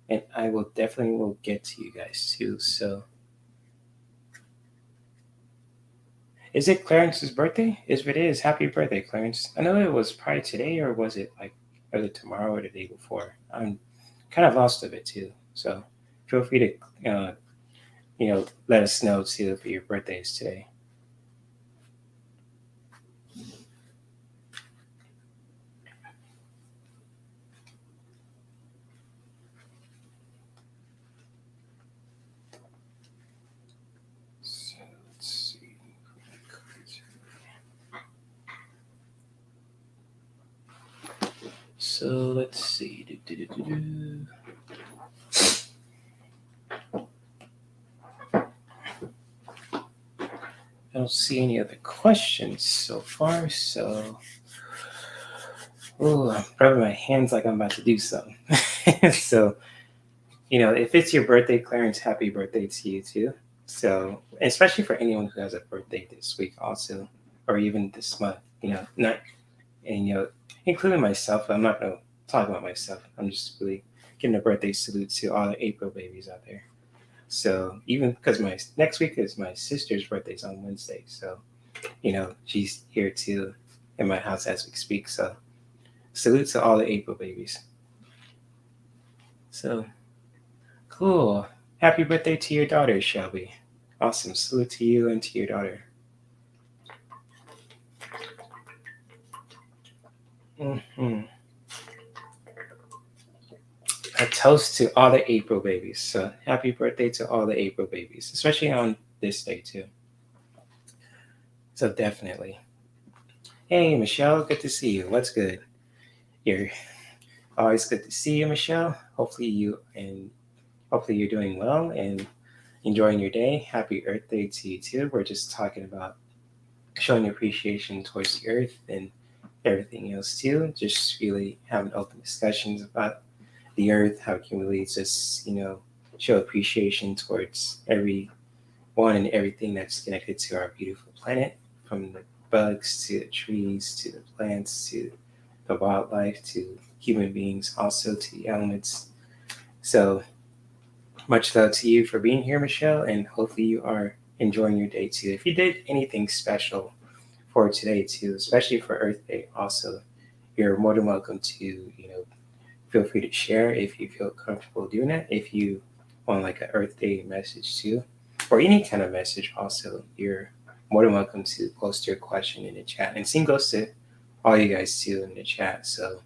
and I will definitely will get to you guys too. So, is it Clarence's birthday? If it is, happy birthday, Clarence. I know it was probably today, or was it tomorrow or the day before? I'm kind of lost of it too. So, feel free to let us know too if your birthday is today. So let's see. So let's see. don't see any other questions so far. So, I'm rubbing my hands like I'm about to do something. So, if it's your birthday, Clarence, happy birthday to you too. So, especially for anyone who has a birthday this week, also, or even this month, not, and including myself. I'm not gonna talk about myself. I'm just really giving a birthday salute to all the April babies out there. So, even because my next week is my sister's birthday's on Wednesday, so she's here too in my house as we speak. So, salute to all the April babies. So, cool. Happy birthday to your daughter, Shelby. Awesome. Salute to you and to your daughter. Hmm. A toast to all the April babies. So, happy birthday to all the April babies, especially on this day, too. So, definitely. Hey, Michelle, good to see you. What's good? You're always good to see you, Michelle. Hopefully you're doing well and enjoying your day. Happy Earth Day to you too. We're just talking about showing appreciation towards the earth and everything else too. Just really having open discussions about the earth, how can we really just, show appreciation towards everyone and everything that's connected to our beautiful planet, from the bugs to the trees to the plants to the wildlife to human beings, also to the elements. So much love to you for being here, Michelle, and hopefully you are enjoying your day too. If you did anything special for today too, especially for Earth Day, also, you're more than welcome to, feel free to share if you feel comfortable doing that. If you want like an Earth Day message too, or any kind of message, also, you're more than welcome to post your question in the chat. And same goes to all you guys too in the chat. So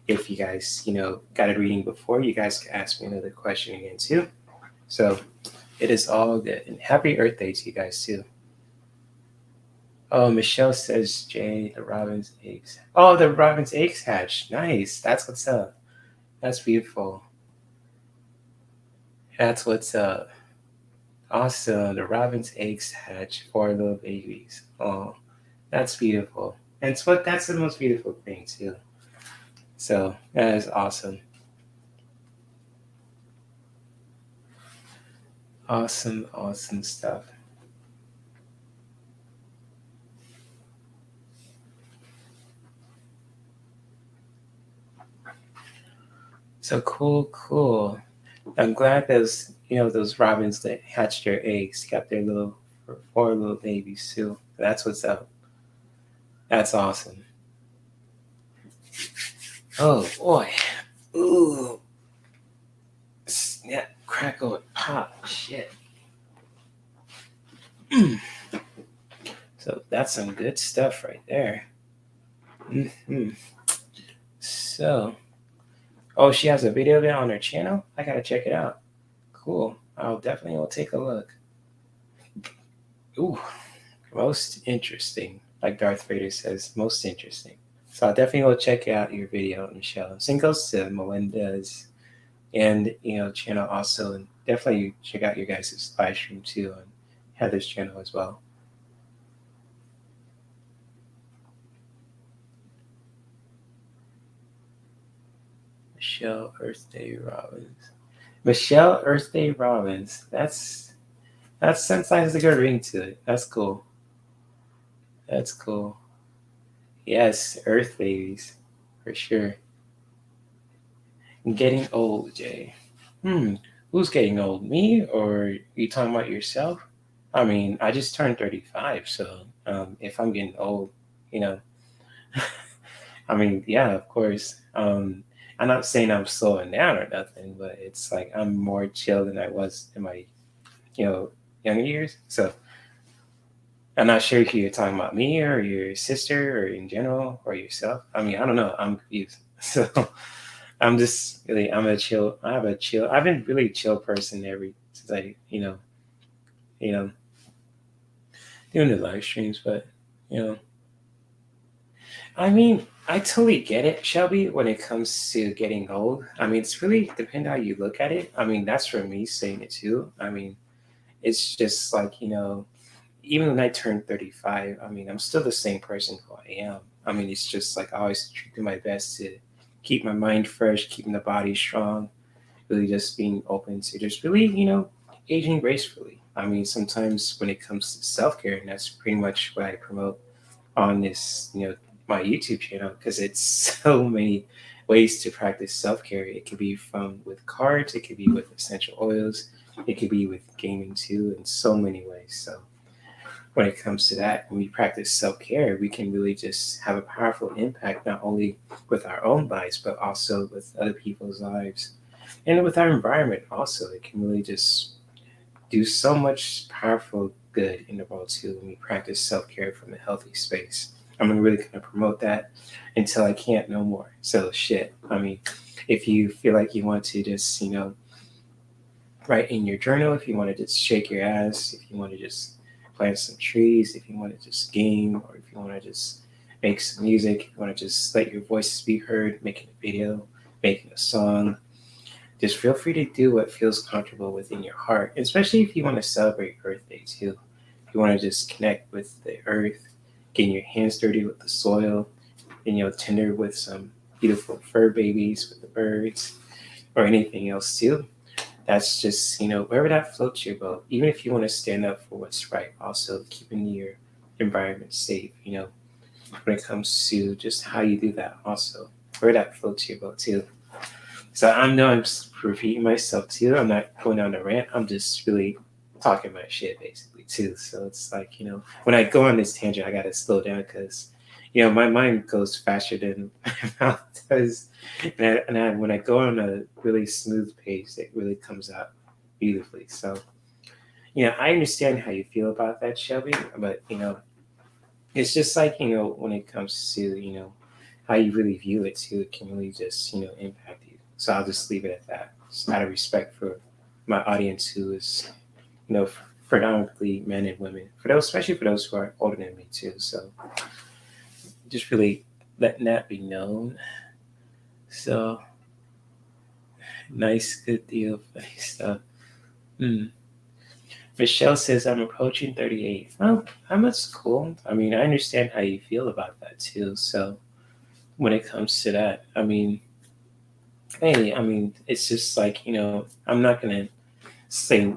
if you guys, got a reading before, you guys can ask me another question again too. So it is all good. And happy Earth Day to you guys too. Oh, Michelle says, Jay, the robin's eggs. Oh, the robin's eggs hatch. Nice. That's what's up. That's beautiful. That's what's up. Awesome. The robin's eggs hatch for little babies. Oh, that's beautiful. And that's the most beautiful thing too. So that is awesome. Awesome, awesome stuff. So cool, cool. I'm glad those robins that hatched their eggs got their little four little babies too. That's what's up. That's awesome. Oh boy. Ooh. Snap, crackle, and pop. Shit. So that's some good stuff right there. Hmm. So, oh, she has a video of it on her channel. I gotta check it out. Cool. I'll definitely will take a look. Ooh, most interesting. Like Darth Vader says, most interesting. So I definitely will check out your video, Michelle. Same goes to Melinda's and channel also, and definitely check out your guys' live stream too on Heather's channel as well. Michelle Earthday Robbins. Michelle Earthday Robbins. That sometimes a good ring to it. That's cool. That's cool. Yes, Earth babies, for sure. Getting old, Jay. Who's getting old? Me or you talking about yourself? I mean, I just turned 35, so if I'm getting old, you know, I mean, yeah, of course. I'm not saying I'm slowing down or nothing, but it's like I'm more chill than I was in my, younger years. So I'm not sure if you're talking about me or your sister or in general or yourself. I mean, I don't know. I'm confused. So I'm just really, I've been really chill person since I, you know, doing the live streams, but, you know, I mean, I totally get it, Shelby, when it comes to getting old. I mean, it's really depend how you look at it. I mean, that's for me saying it too. I mean, it's just like, even when I turned 35, I mean, I'm still the same person who I am. I mean, it's just like I always do my best to keep my mind fresh, keeping the body strong, really just being open to just really, aging gracefully. I mean, sometimes when it comes to self care, and that's pretty much what I promote on this, my YouTube channel, because it's so many ways to practice self care. It could be from with cards, it could be with essential oils, it could be with gaming too, in so many ways. So when it comes to that, when we practice self care, we can really just have a powerful impact not only with our own lives, but also with other people's lives and with our environment. Also, it can really just do so much powerful good in the world too when we practice self care from a healthy space. I'm really gonna promote that until I can't no more. So shit. I mean, if you feel like you want to just, write in your journal, if you want to just shake your ass, if you want to just plant some trees, if you want to just game, or if you want to just make some music, if you want to just let your voices be heard, making a video, making a song, just feel free to do what feels comfortable within your heart, especially if you want to celebrate Earth Day too. If you want to just connect with the earth, getting your hands dirty with the soil, and tender with some beautiful fur babies with the birds, or anything else too. That's just, wherever that floats your boat. Even if you want to stand up for what's right, also keeping your environment safe, when it comes to just how you do that, also, where that floats your boat too. So I know I'm just repeating myself too. I'm not going on a rant. I'm just really talking my shit basically too. So it's like, when I go on this tangent, I got to slow down because, my mind goes faster than my mouth does. When I go on a really smooth pace, it really comes out beautifully. So, I understand how you feel about that, Shelby, but, it's just like, when it comes to, how you really view it too, it can really just, impact you. So I'll just leave it at that, just out of respect for my audience who is, predominantly men and women, for those, especially for those who are older than me too. So just really letting that be known. So nice, good deal, funny stuff. Mm. Michelle says I'm approaching 38. Oh, that's cool. I mean, I understand how you feel about that too. So when it comes to that, I mean, hey, I mean, it's just like, I'm not gonna say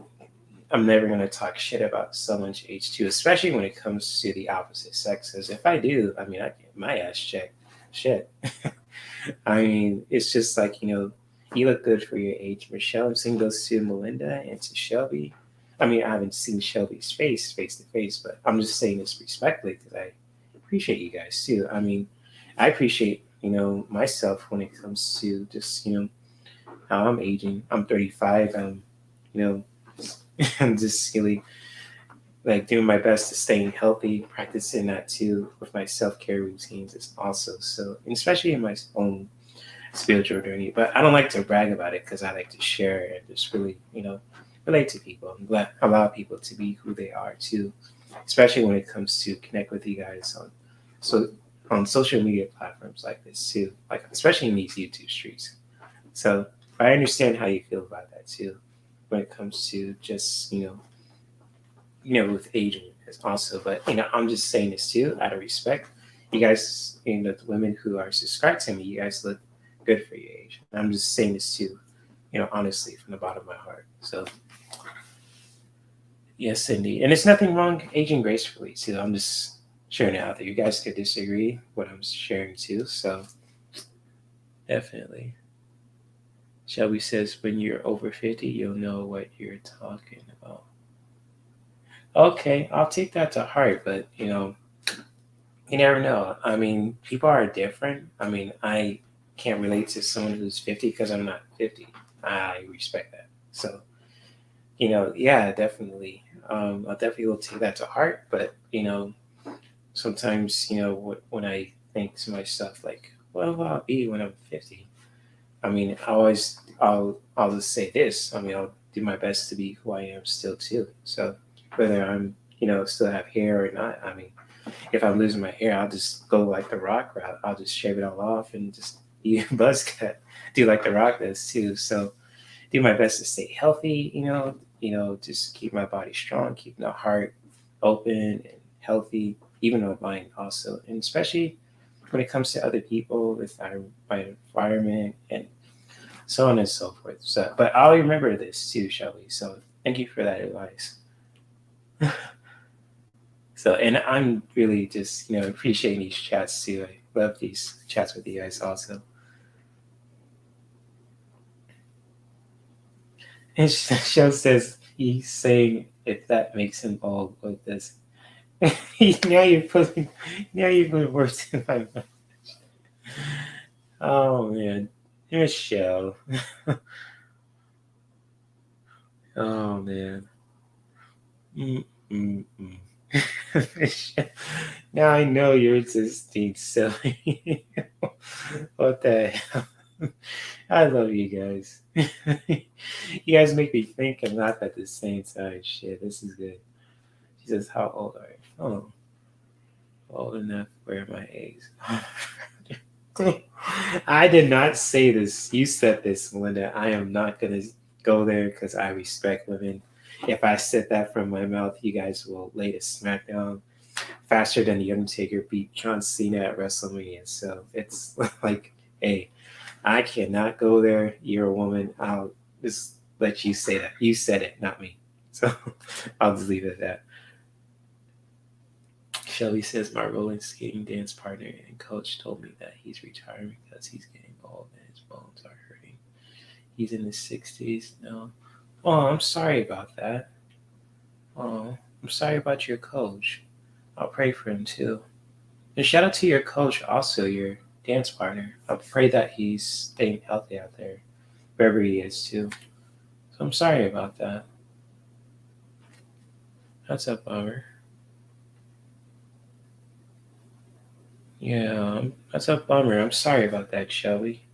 I'm never gonna talk shit about someone's age too, especially when it comes to the opposite sex. Because if I do, I mean, I get my ass checked. Shit. I mean, it's just like, you look good for your age, Michelle. I'm saying goes to Melinda and to Shelby. I mean, I haven't seen Shelby's face to face, but I'm just saying this respectfully because I appreciate you guys too. I mean, I appreciate, myself when it comes to just, how I'm aging. I'm 35. You know, I'm just really like doing my best to staying healthy, practicing that too with my self care routines is also so, and especially in my own spiritual journey. But I don't like to brag about it because I like to share and just really, relate to people and allow people to be who they are too, especially when it comes to connect with you guys so on social media platforms like this too, like especially in these YouTube streets. So I understand how you feel about that too when it comes to just with aging is also. But I'm just saying this too out of respect. You guys, the women who are subscribed to me, you guys look good for your age. And I'm just saying this too, honestly from the bottom of my heart. So yes, Cindy, and there's nothing wrong aging gracefully too. I'm just sharing it out there. You guys could disagree what I'm sharing too. So definitely. Shelby says, when you're over 50, you'll know what you're talking about. Okay, I'll take that to heart, but you never know. I mean, people are different. I mean, I can't relate to someone who's 50 because I'm not 50. I respect that. So, yeah, definitely. I definitely will take that to heart, but, sometimes, when I think to myself, like, what will I be when I'm 50? I mean, I'll just say this. I mean, I'll do my best to be who I am still, too. So, whether I'm, still have hair or not, I mean, if I'm losing my hair, I'll just go like the Rock route. I'll just shave it all off and just be a buzz cut. Do like the Rock does too. So do my best to stay healthy. Just keep my body strong, keep my heart open and healthy, even on mine also, and especially when it comes to other people with my environment and so on and so forth. So, but I'll remember this too, Shelby. So thank you for that advice. So, and I'm really just appreciating these chats too. I love these chats with you guys also. And Show says he's saying if that makes him bald with this. now you're putting now you're putting words in my mouth. Oh man, Michelle. Oh man. Mm-mm-mm. Now I know you're just being silly. What the hell? I love you guys. You guys make me think and laugh at the same time. Shit, this is good. She says, "How old are you?" Oh, old enough. Where are my eggs? I did not say this. You said this, Melinda. I am not gonna go there because I respect women. If I said that from my mouth, you guys will lay the smackdown faster than the Undertaker beat John Cena at WrestleMania. So it's like, hey, I cannot go there. You're a woman. I'll just let you say that. You said it, not me. So I'll just leave it at that. Shelby says my roller skating dance partner and coach told me that he's retiring because he's getting old and his bones are hurting. He's in his 60s now. Oh, I'm sorry about that. Oh, I'm sorry about your coach. I'll pray for him too. And shout out to your coach, also your dance partner. I pray that he's staying healthy out there, wherever he is too. So I'm sorry about that. That's a bummer. Yeah, that's a bummer. I'm sorry about that, Shelby.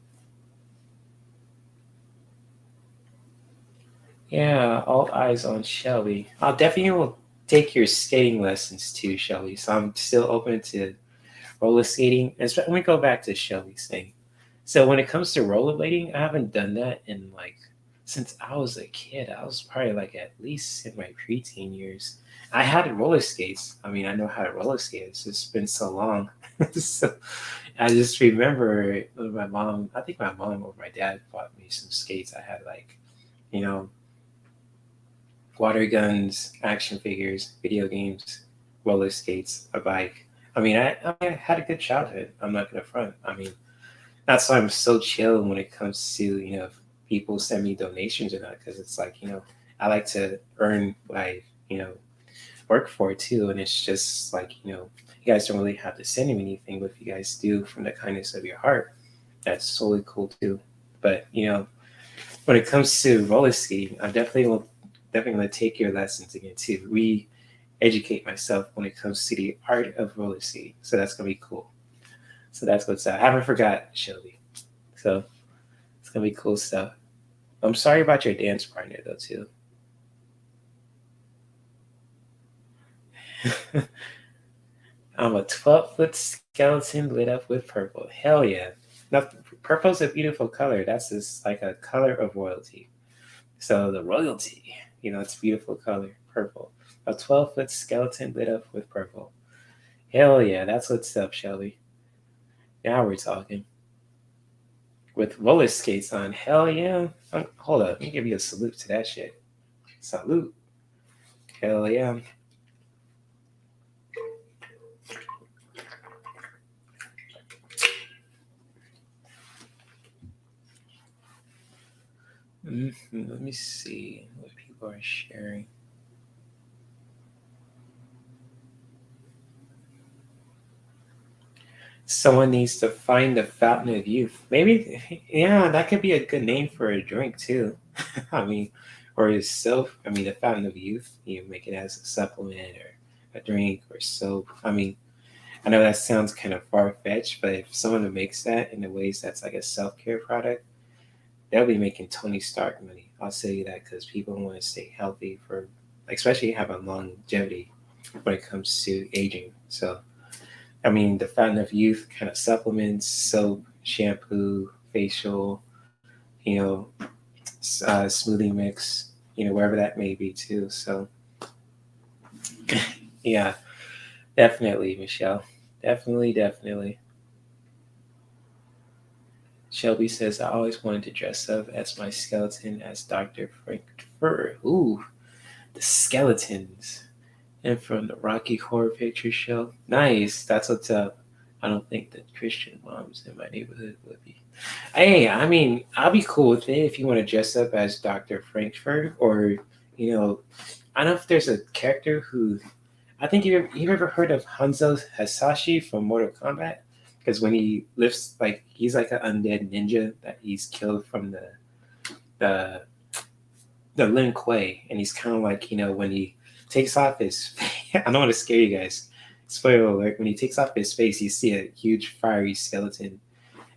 Yeah, all eyes on Shelby. I'll definitely will take your skating lessons too, Shelby. So I'm still open to roller skating. And let me go back to Shelby's thing. So when it comes to rollerblading, I haven't done that in like since I was a kid. I was probably like at least in my preteen years. I had roller skates. I mean, I know how to roller skate. It's just been so long. So I just remember my mom. I think my mom or my dad bought me some skates. I had like, you know, water guns, action figures, video games, roller skates, a bike. I had a good childhood. I'm not gonna front. I mean, that's why I'm so chill when it comes to if people send me donations or not, because it's like I like to earn what I you know work for it too, and it's just like you guys don't really have to send me anything, but if you guys do from the kindness of your heart, that's totally cool too. But when it comes to roller skating, I definitely gonna take your lessons again too. Re-educate myself when it comes to the art of roller skating, so that's gonna be cool. So that's what's up. I haven't forgot, Shelby. So it's gonna be cool stuff. I'm sorry about your dance partner though too. I'm a 12-foot skeleton lit up with purple. Hell yeah. Now, purple's a beautiful color. That's just like a color of royalty. So the royalty, it's a beautiful color, purple. A 12-foot skeleton lit up with purple. Hell yeah, that's what's up, Shelby. Now we're talking. With roller skates on. Hell yeah. Hold up, let me give you a salute to that shit. Salute. Hell yeah. Let me see what people are sharing. Someone needs to find the fountain of youth. Maybe, yeah, that could be a good name for a drink too. I mean, or a soap. I mean, the fountain of youth. You make it as a supplement or a drink or soap. I mean, I know that sounds kind of far fetched, but if someone makes that in a ways that's like a self care product, they'll be making Tony Stark money. I'll tell you that because people want to stay healthy for, like, especially have a longevity when it comes to aging. So I mean, the Fountain of Youth kind of supplements soap, shampoo, facial, you know, smoothie mix, wherever that may be too. So, Yeah, definitely, Michelle. Definitely, definitely. Shelby says, I always wanted to dress up as my skeleton as Dr. Frank Fur. Ooh, the skeletons. And from the Rocky Horror Picture Show. Nice. That's what's up. I don't think the Christian moms in my neighborhood would be. Hey, I mean, I'll be cool with it if you want to dress up as Dr. Frankfurt, or, you know, I don't know if there's a character who, I think you've ever heard of Hanzo Hasashi from Mortal Kombat? Because when he lifts, like, he's like an undead ninja that he's killed from the the Lin Kuei, and he's kind of like, when he takes off his, I don't want to scare you guys. Spoiler alert: when he takes off his face, you see a huge fiery skeleton,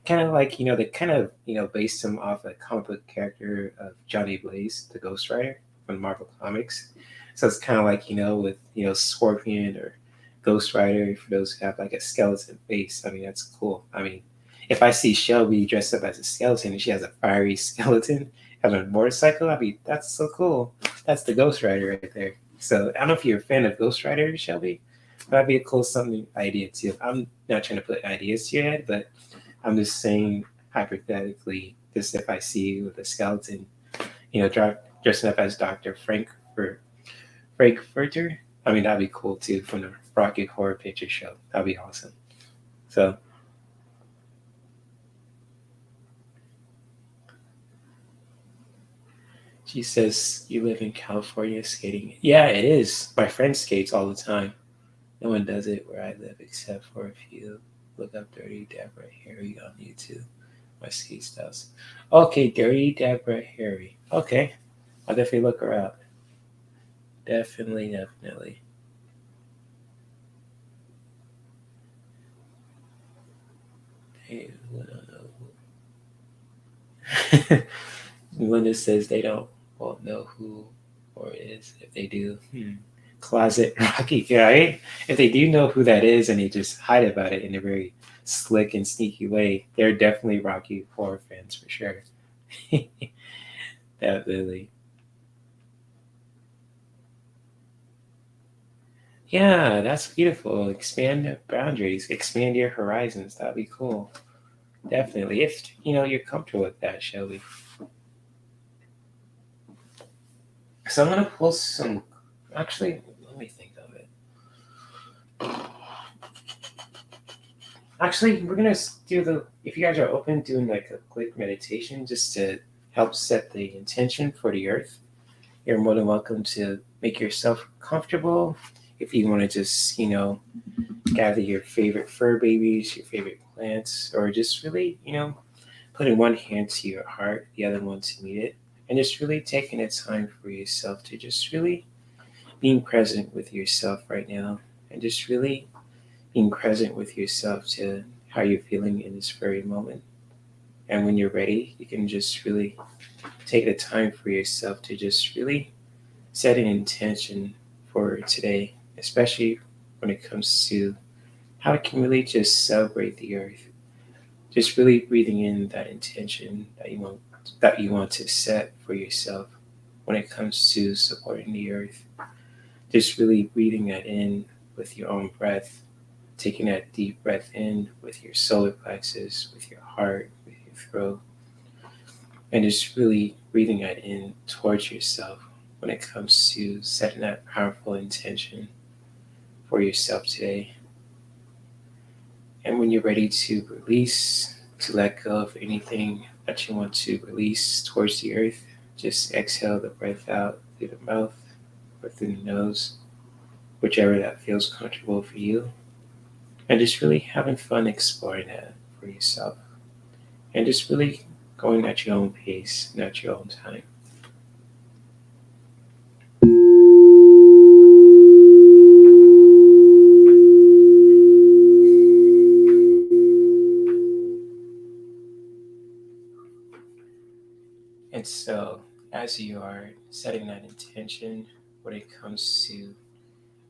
kind of like, they kind of based him off a comic book character of Johnny Blaze, the Ghost Rider from Marvel Comics. So it's kind of like, with Scorpion or Ghost Rider, for those who have like a skeleton face. I mean, that's cool. I mean, if I see Shelby dressed up as a skeleton and she has a fiery skeleton on a motorcycle, I mean, that's so cool. That's the Ghost Rider right there. So I don't know if you're a fan of Ghost Rider, Shelby. That'd be a cool something idea too. I'm not trying to put ideas to your head, but I'm just saying hypothetically, just if I see you with a skeleton, dressing up as Dr. Frankfurter, I mean, that'd be cool too from the Rocky Horror Picture Show. That'd be awesome. So she says, you live in California skating. Yeah, it is. My friend skates all the time. No one does it where I live except for a few. Look up Dirty Deborah Harry on YouTube. My ski styles. Okay, Dirty Deborah Harry. Okay, I'll definitely look her up. Definitely, definitely. Hey, I don't know. Linda says they won't know who or is if they do. Closet Rocky guy. If they do know who that is and they just hide about it in a very slick and sneaky way, they're definitely Rocky horror fans for sure. Definitely. Yeah, that's beautiful. Expand boundaries, expand your horizons. That'd be cool. Definitely. If you're comfortable with that, Shelby. So I'm gonna pull some. Actually, let me think of it. Actually, we're gonna do the. If you guys are open, doing like a quick meditation just to help set the intention for the earth. You're more than welcome to make yourself comfortable. If you want to just, gather your favorite fur babies, your favorite plants, or just really, putting one hand to your heart, the other one to meet it, and just really taking the time for yourself to just really being present with yourself right now, and just really being present with yourself to how you're feeling in this very moment. And when you're ready, you can just really take the time for yourself to just really set an intention for today, especially when it comes to how it can really just celebrate the earth. Just really breathing in that intention that you want to set for yourself when it comes to supporting the earth. Just really breathing that in with your own breath, taking that deep breath in with your solar plexus, with your heart, with your throat, and just really breathing that in towards yourself when it comes to setting that powerful intention for yourself today. And when you're ready to release, to let go of anything that you want to release towards the earth, just exhale the breath out through the mouth or through the nose, whichever that feels comfortable for you. And just really having fun exploring that for yourself. And just really going at your own pace and at your own time. And so, as you are setting that intention, when it comes to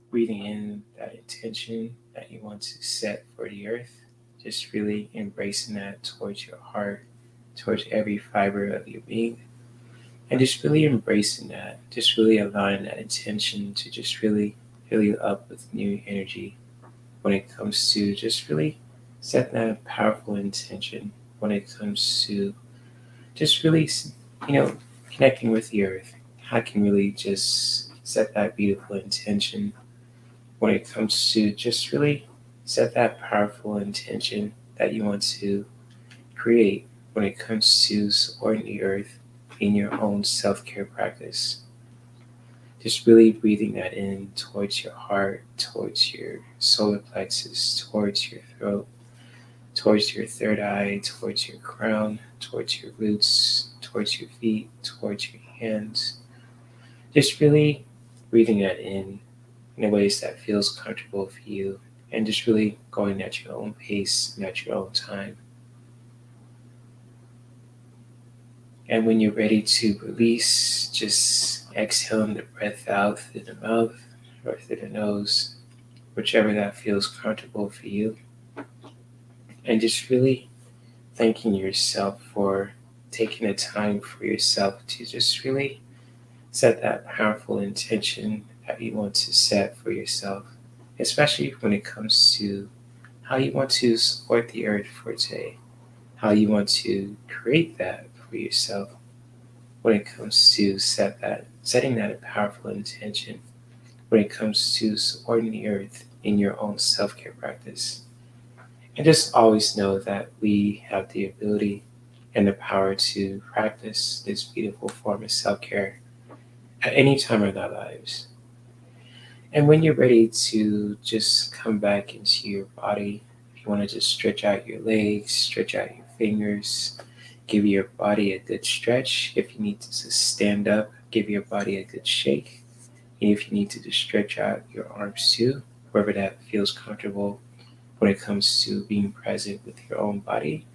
breathing in that intention that you want to set for the earth, just really embracing that towards your heart, towards every fiber of your being, and just really embracing that, just really allowing that intention to just really fill you up with new energy when it comes to just really set that powerful intention when it comes to just really, connecting with the earth. How can really just set that beautiful intention when it comes to just really set that powerful intention that you want to create when it comes to supporting the earth in your own self care practice. Just really breathing that in towards your heart, towards your solar plexus, towards your throat, towards your third eye, towards your crown, towards your roots, towards your feet, towards your hands. Just really breathing that in ways that feels comfortable for you and just really going at your own pace and at your own time. And when you're ready to release, just exhaling the breath out through the mouth or through the nose, whichever that feels comfortable for you. And just really thanking yourself for taking the time for yourself to just really set that powerful intention that you want to set for yourself, especially when it comes to how you want to support the earth for today, how you want to create that for yourself when it comes to setting that powerful intention when it comes to supporting the earth in your own self-care practice. And just always know that we have the ability and the power to practice this beautiful form of self-care at any time in our lives. And when you're ready to just come back into your body, if you want to just stretch out your legs, stretch out your fingers, give your body a good stretch. If you need to just stand up, give your body a good shake. And if you need to just stretch out your arms too, wherever that feels comfortable when it comes to being present with your own body,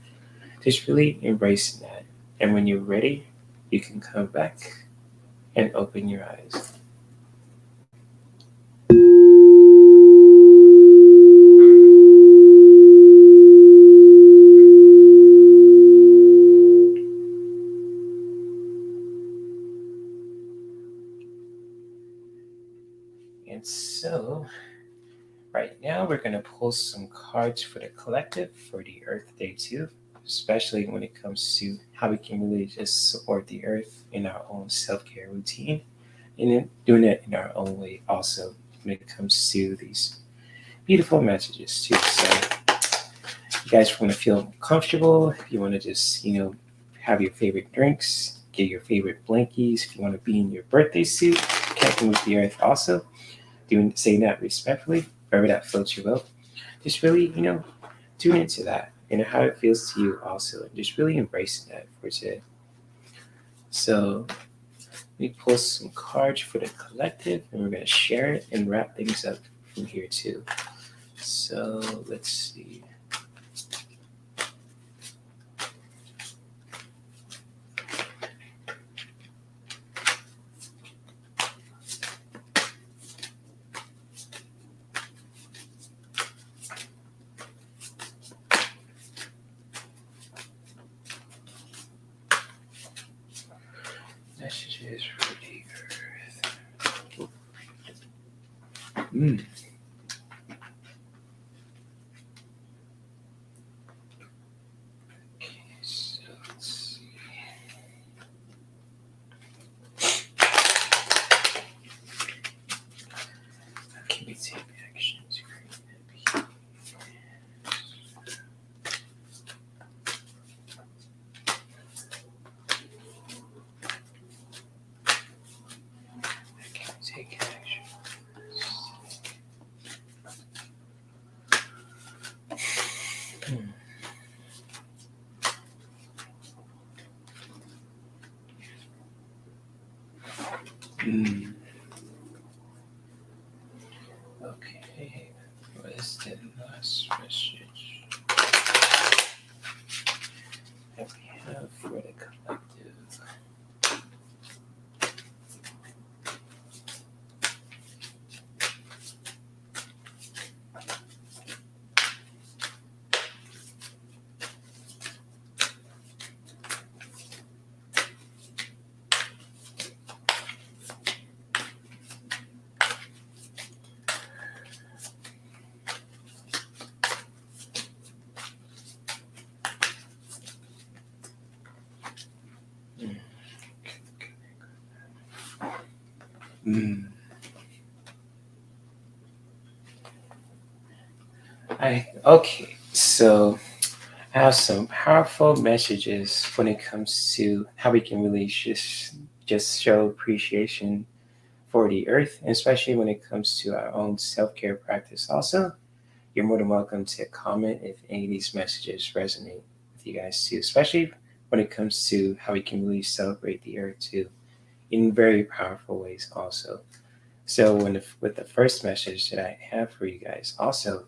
just really embracing that. And when you're ready, you can come back and open your eyes. And so, right now, we're going to pull some cards for the collective for the Earth Day 2, especially when it comes to how we can really just support the Earth in our own self care routine and then doing it in our own way also when it comes to these beautiful messages too. So, you guys want to feel comfortable, if you want to just, have your favorite drinks, get your favorite blankies, if you want to be in your birthday suit, connecting with the Earth also, saying that respectfully, wherever that floats your boat. Just really, tune into that and how it feels to you also, and just really embracing that for today. So let me pull some cards for the collective, and we're going to share it and wrap things up from here too. So let's see. Messages for the Earth. Okay, so let's see. Can we take actions? Take action. Okay, what is the last message that we have for the collective? Mm. Okay, so I have some powerful messages when it comes to how we can really just show appreciation for the earth, especially when it comes to our own self-care practice. Also, you're more than welcome to comment if any of these messages resonate with you guys too, especially when it comes to how we can really celebrate the earth too in very powerful ways also. So with the first message that I have for you guys also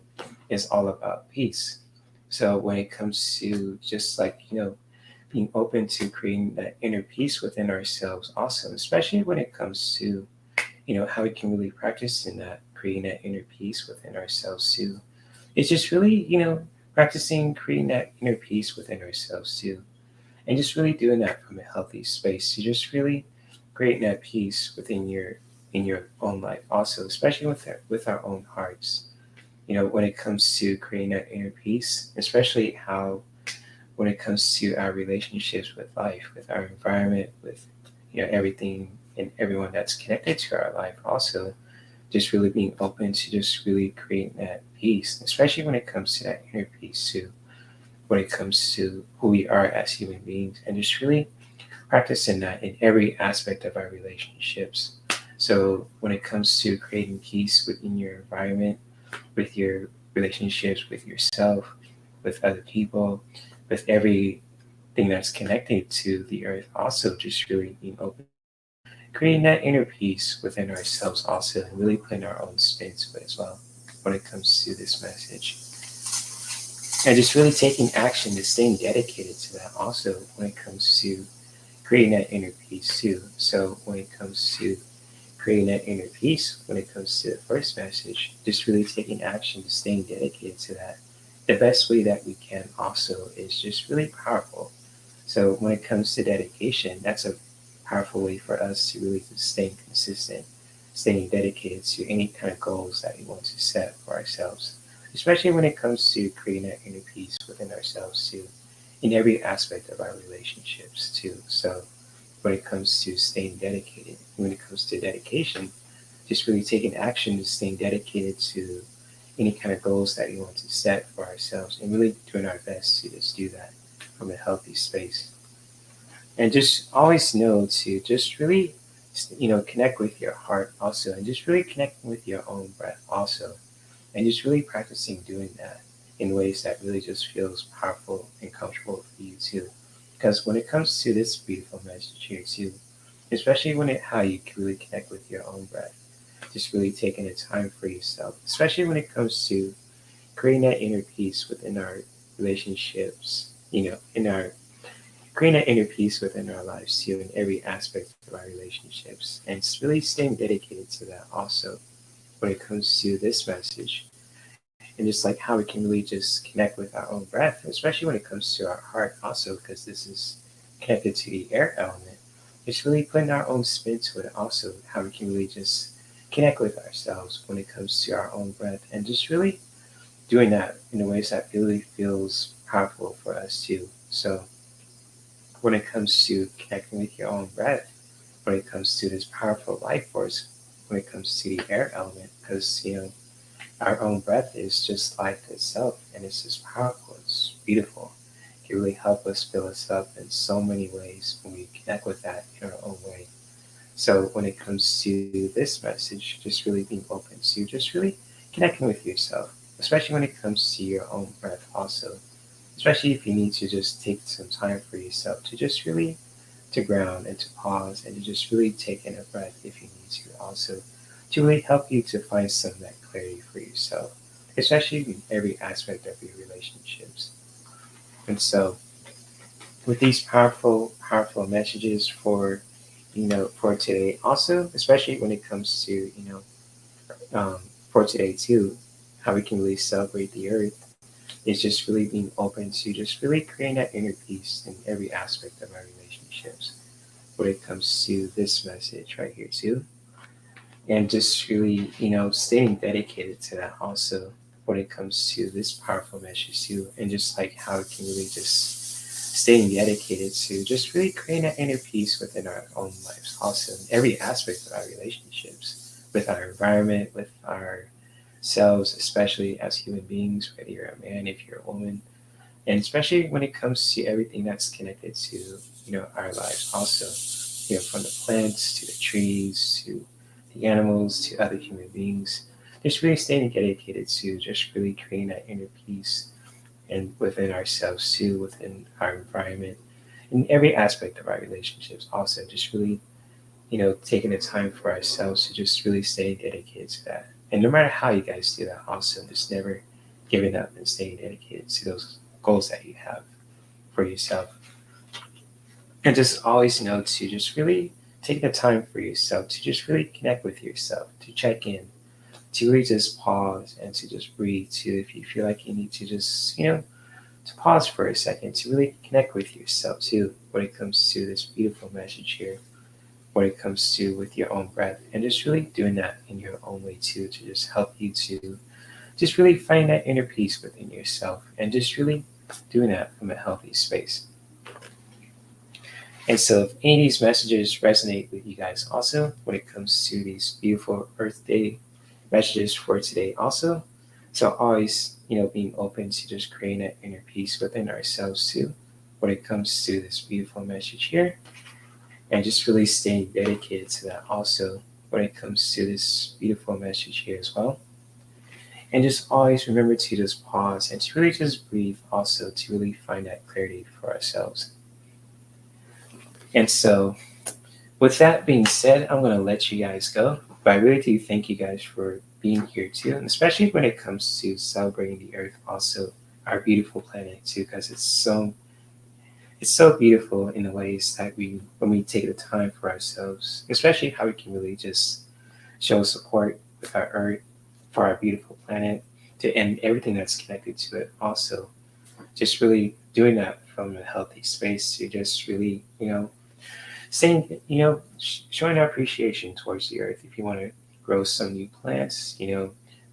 is all about peace. So when it comes to just like, being open to creating that inner peace within ourselves also, especially when it comes to, how we can really practice in that, creating that inner peace within ourselves too. It's just really, practicing creating that inner peace within ourselves too. And just really doing that from a healthy space. You just really creating that peace within your own life also, especially with our own hearts. When it comes to creating that inner peace, especially how when it comes to our relationships with life, with our environment, with everything and everyone that's connected to our life also, just really being open to just really creating that peace, especially when it comes to that inner peace too, when it comes to who we are as human beings, and just really practicing that in every aspect of our relationships. So when it comes to creating peace within your environment, with your relationships with yourself, with other people, with everything that's connected to the earth, also just really being open, creating that inner peace within ourselves also, and really putting our own spin to it as well when it comes to this message. And just really taking action to staying dedicated to that also when it comes to creating that inner peace too. So when it comes to creating that inner peace, when it comes to the first message, just really taking action to staying dedicated to that. The best way that we can also is just really powerful. So when it comes to dedication, that's a powerful way for us to really just stay consistent, staying dedicated to any kind of goals that we want to set for ourselves, especially when it comes to creating that inner peace within ourselves too, in every aspect of our relationships too. So when it comes to staying dedicated, when it comes to dedication, just really taking action to staying dedicated to any kind of goals that we want to set for ourselves, and really doing our best to just do that from a healthy space. And just always know to just really, connect with your heart also, and just really connecting with your own breath also, and just really practicing doing that in ways that really just feels powerful and comfortable for you too. Because when it comes to this beautiful message here too, especially when it how you can really connect with your own breath, just really taking the time for yourself, especially when it comes to creating that inner peace within our relationships, in our creating that inner peace within our lives too, in every aspect of our relationships, and it's really staying dedicated to that also when it comes to this message, and just like how we can really just connect with our own breath, especially when it comes to our heart also, because this is connected to the air element. It's really putting our own spin to it also, how we can really just connect with ourselves when it comes to our own breath, and just really doing that in the ways that really feels powerful for us too. So when it comes to connecting with your own breath, when it comes to this powerful life force, when it comes to the air element, because our own breath is just life itself, and it's just powerful. It's beautiful. It can really help us fill us up in so many ways when we connect with that in our own way. So when it comes to this message, just really being open to just really connecting with yourself, especially when it comes to your own breath also, especially if you need to just take some time for yourself to just really to ground and to pause and to just really take in a breath if you need to also, to really help you to find some of that clarity for yourself, especially in every aspect of your relationships. And so with these powerful messages for today also, especially when it comes to for today too, how we can really celebrate the earth, is just really being open to just really creating that inner peace in every aspect of our relationships when it comes to this message right here too, and just really staying dedicated to that also when it comes to this powerful message too, and just like how it can really just staying dedicated to just really creating that inner peace within our own lives, also in every aspect of our relationships, with our environment, with ourselves, especially as human beings, whether you're a man, if you're a woman, and especially when it comes to everything that's connected to our lives, also from the plants to the trees to the animals to other human beings, just really staying dedicated to just really creating that inner peace and within ourselves too, within our environment, in every aspect of our relationships. Also, just really, taking the time for ourselves to just really stay dedicated to that. And no matter how you guys do that, also just never giving up and staying dedicated to those goals that you have for yourself. And just always know to just really take the time for yourself to just really connect with yourself, to check in, to really just pause and to just breathe too. If you feel like you need to just, to pause for a second, to really connect with yourself too when it comes to this beautiful message here, when it comes to with your own breath, and just really doing that in your own way too, to just help you to just really find that inner peace within yourself and just really doing that from a healthy space. And so, if any of these messages resonate with you guys also when it comes to these beautiful Earth Day messages for today, also, so always, being open to just creating that inner peace within ourselves too when it comes to this beautiful message here, and just really staying dedicated to that also when it comes to this beautiful message here as well. And just always remember to just pause and to really just breathe also to really find that clarity for ourselves. And so, with that being said, I'm going to let you guys go. But I really do thank you guys for being here too, and especially when it comes to celebrating the Earth, also our beautiful planet too, because it's so beautiful in the ways that when we take the time for ourselves, especially how we can really just show support with our Earth for our beautiful planet to and everything that's connected to it. Also, just really doing that from a healthy space to just really saying, showing our appreciation towards the earth. If you want to grow some new plants,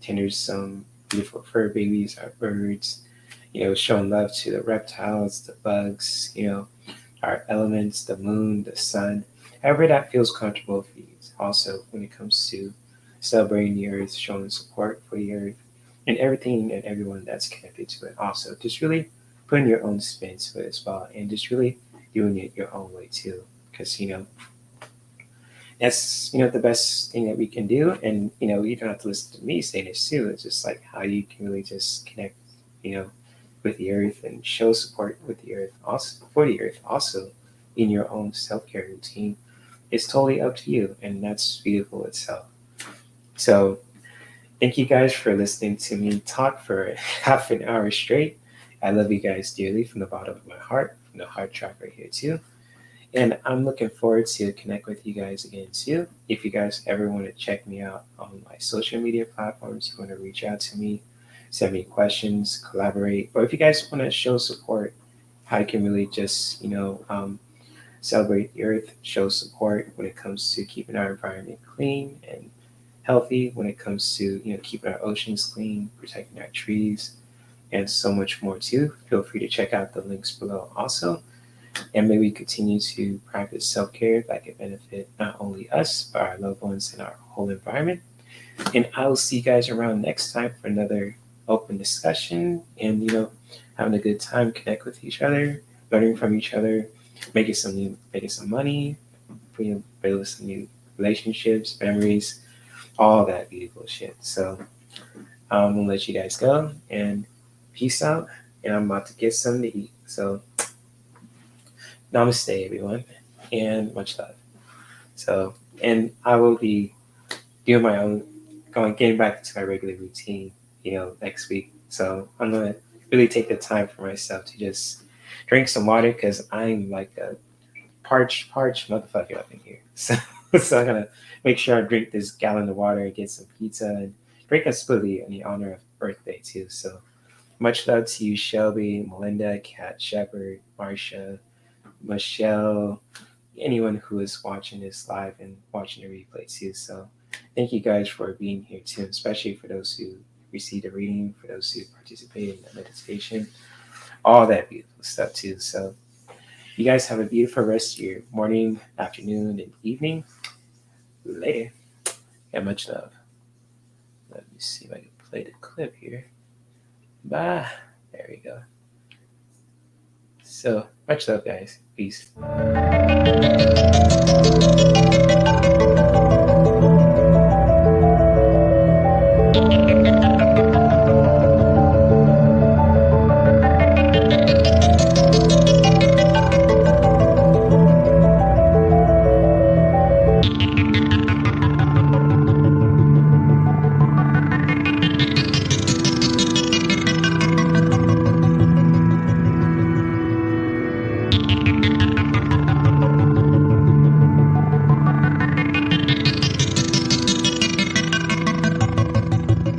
tender some beautiful fur babies, our birds, showing love to the reptiles, the bugs, our elements, the moon, the sun, however that feels comfortable for you. Also, when it comes to celebrating the earth, showing support for the earth, and everything and everyone that's connected to it. Also, just really putting your own spin to it as well, and just really doing it your own way too, because that's the best thing that we can do. And you don't have to listen to me saying this too. It's just like how you can really just connect you know with the earth and show support with the earth, also for the earth, also in your own self-care routine. It's totally up to you, and that's beautiful itself. So thank you guys for listening to me talk for half an hour straight. I love you guys dearly from the bottom of my heart, from the heart chakra here too. And I'm looking forward to connect with you guys again too. If you guys ever want to check me out on my social media platforms, you want to reach out to me, send me questions, collaborate, or if you guys want to show support, how you can really just celebrate the earth, show support when it comes to keeping our environment clean and healthy, when it comes to keeping our oceans clean, protecting our trees, and so much more too. Feel free to check out the links below also. And may we continue to practice self care that can benefit not only us, but our loved ones and our whole environment. And I will see you guys around next time for another open discussion and, having a good time, connect with each other, learning from each other, making some money, building some new relationships, memories, all that beautiful shit. So I'm gonna let you guys go and peace out. And I'm about to get something to eat. So namaste, everyone, and much love. So, and I will be doing my own, getting back to my regular routine, next week. So I'm gonna really take the time for myself to just drink some water because I'm like a parched motherfucker up in here. So I'm gonna make sure I drink this gallon of water and get some pizza and drink a smoothie in the honor of birthday too. So much love to you, Shelby, Melinda, Kat Shepard, Marsha, Michelle, anyone who is watching this live and watching the replay too. So thank you guys for being here too, especially for those who received a reading, for those who participated in the meditation, all that beautiful stuff too. So You guys have a beautiful rest of your morning, afternoon, and evening. Later. Yeah, much love. Let me see if I can play the clip here. Bye. There we go. So, much love, guys. Peace.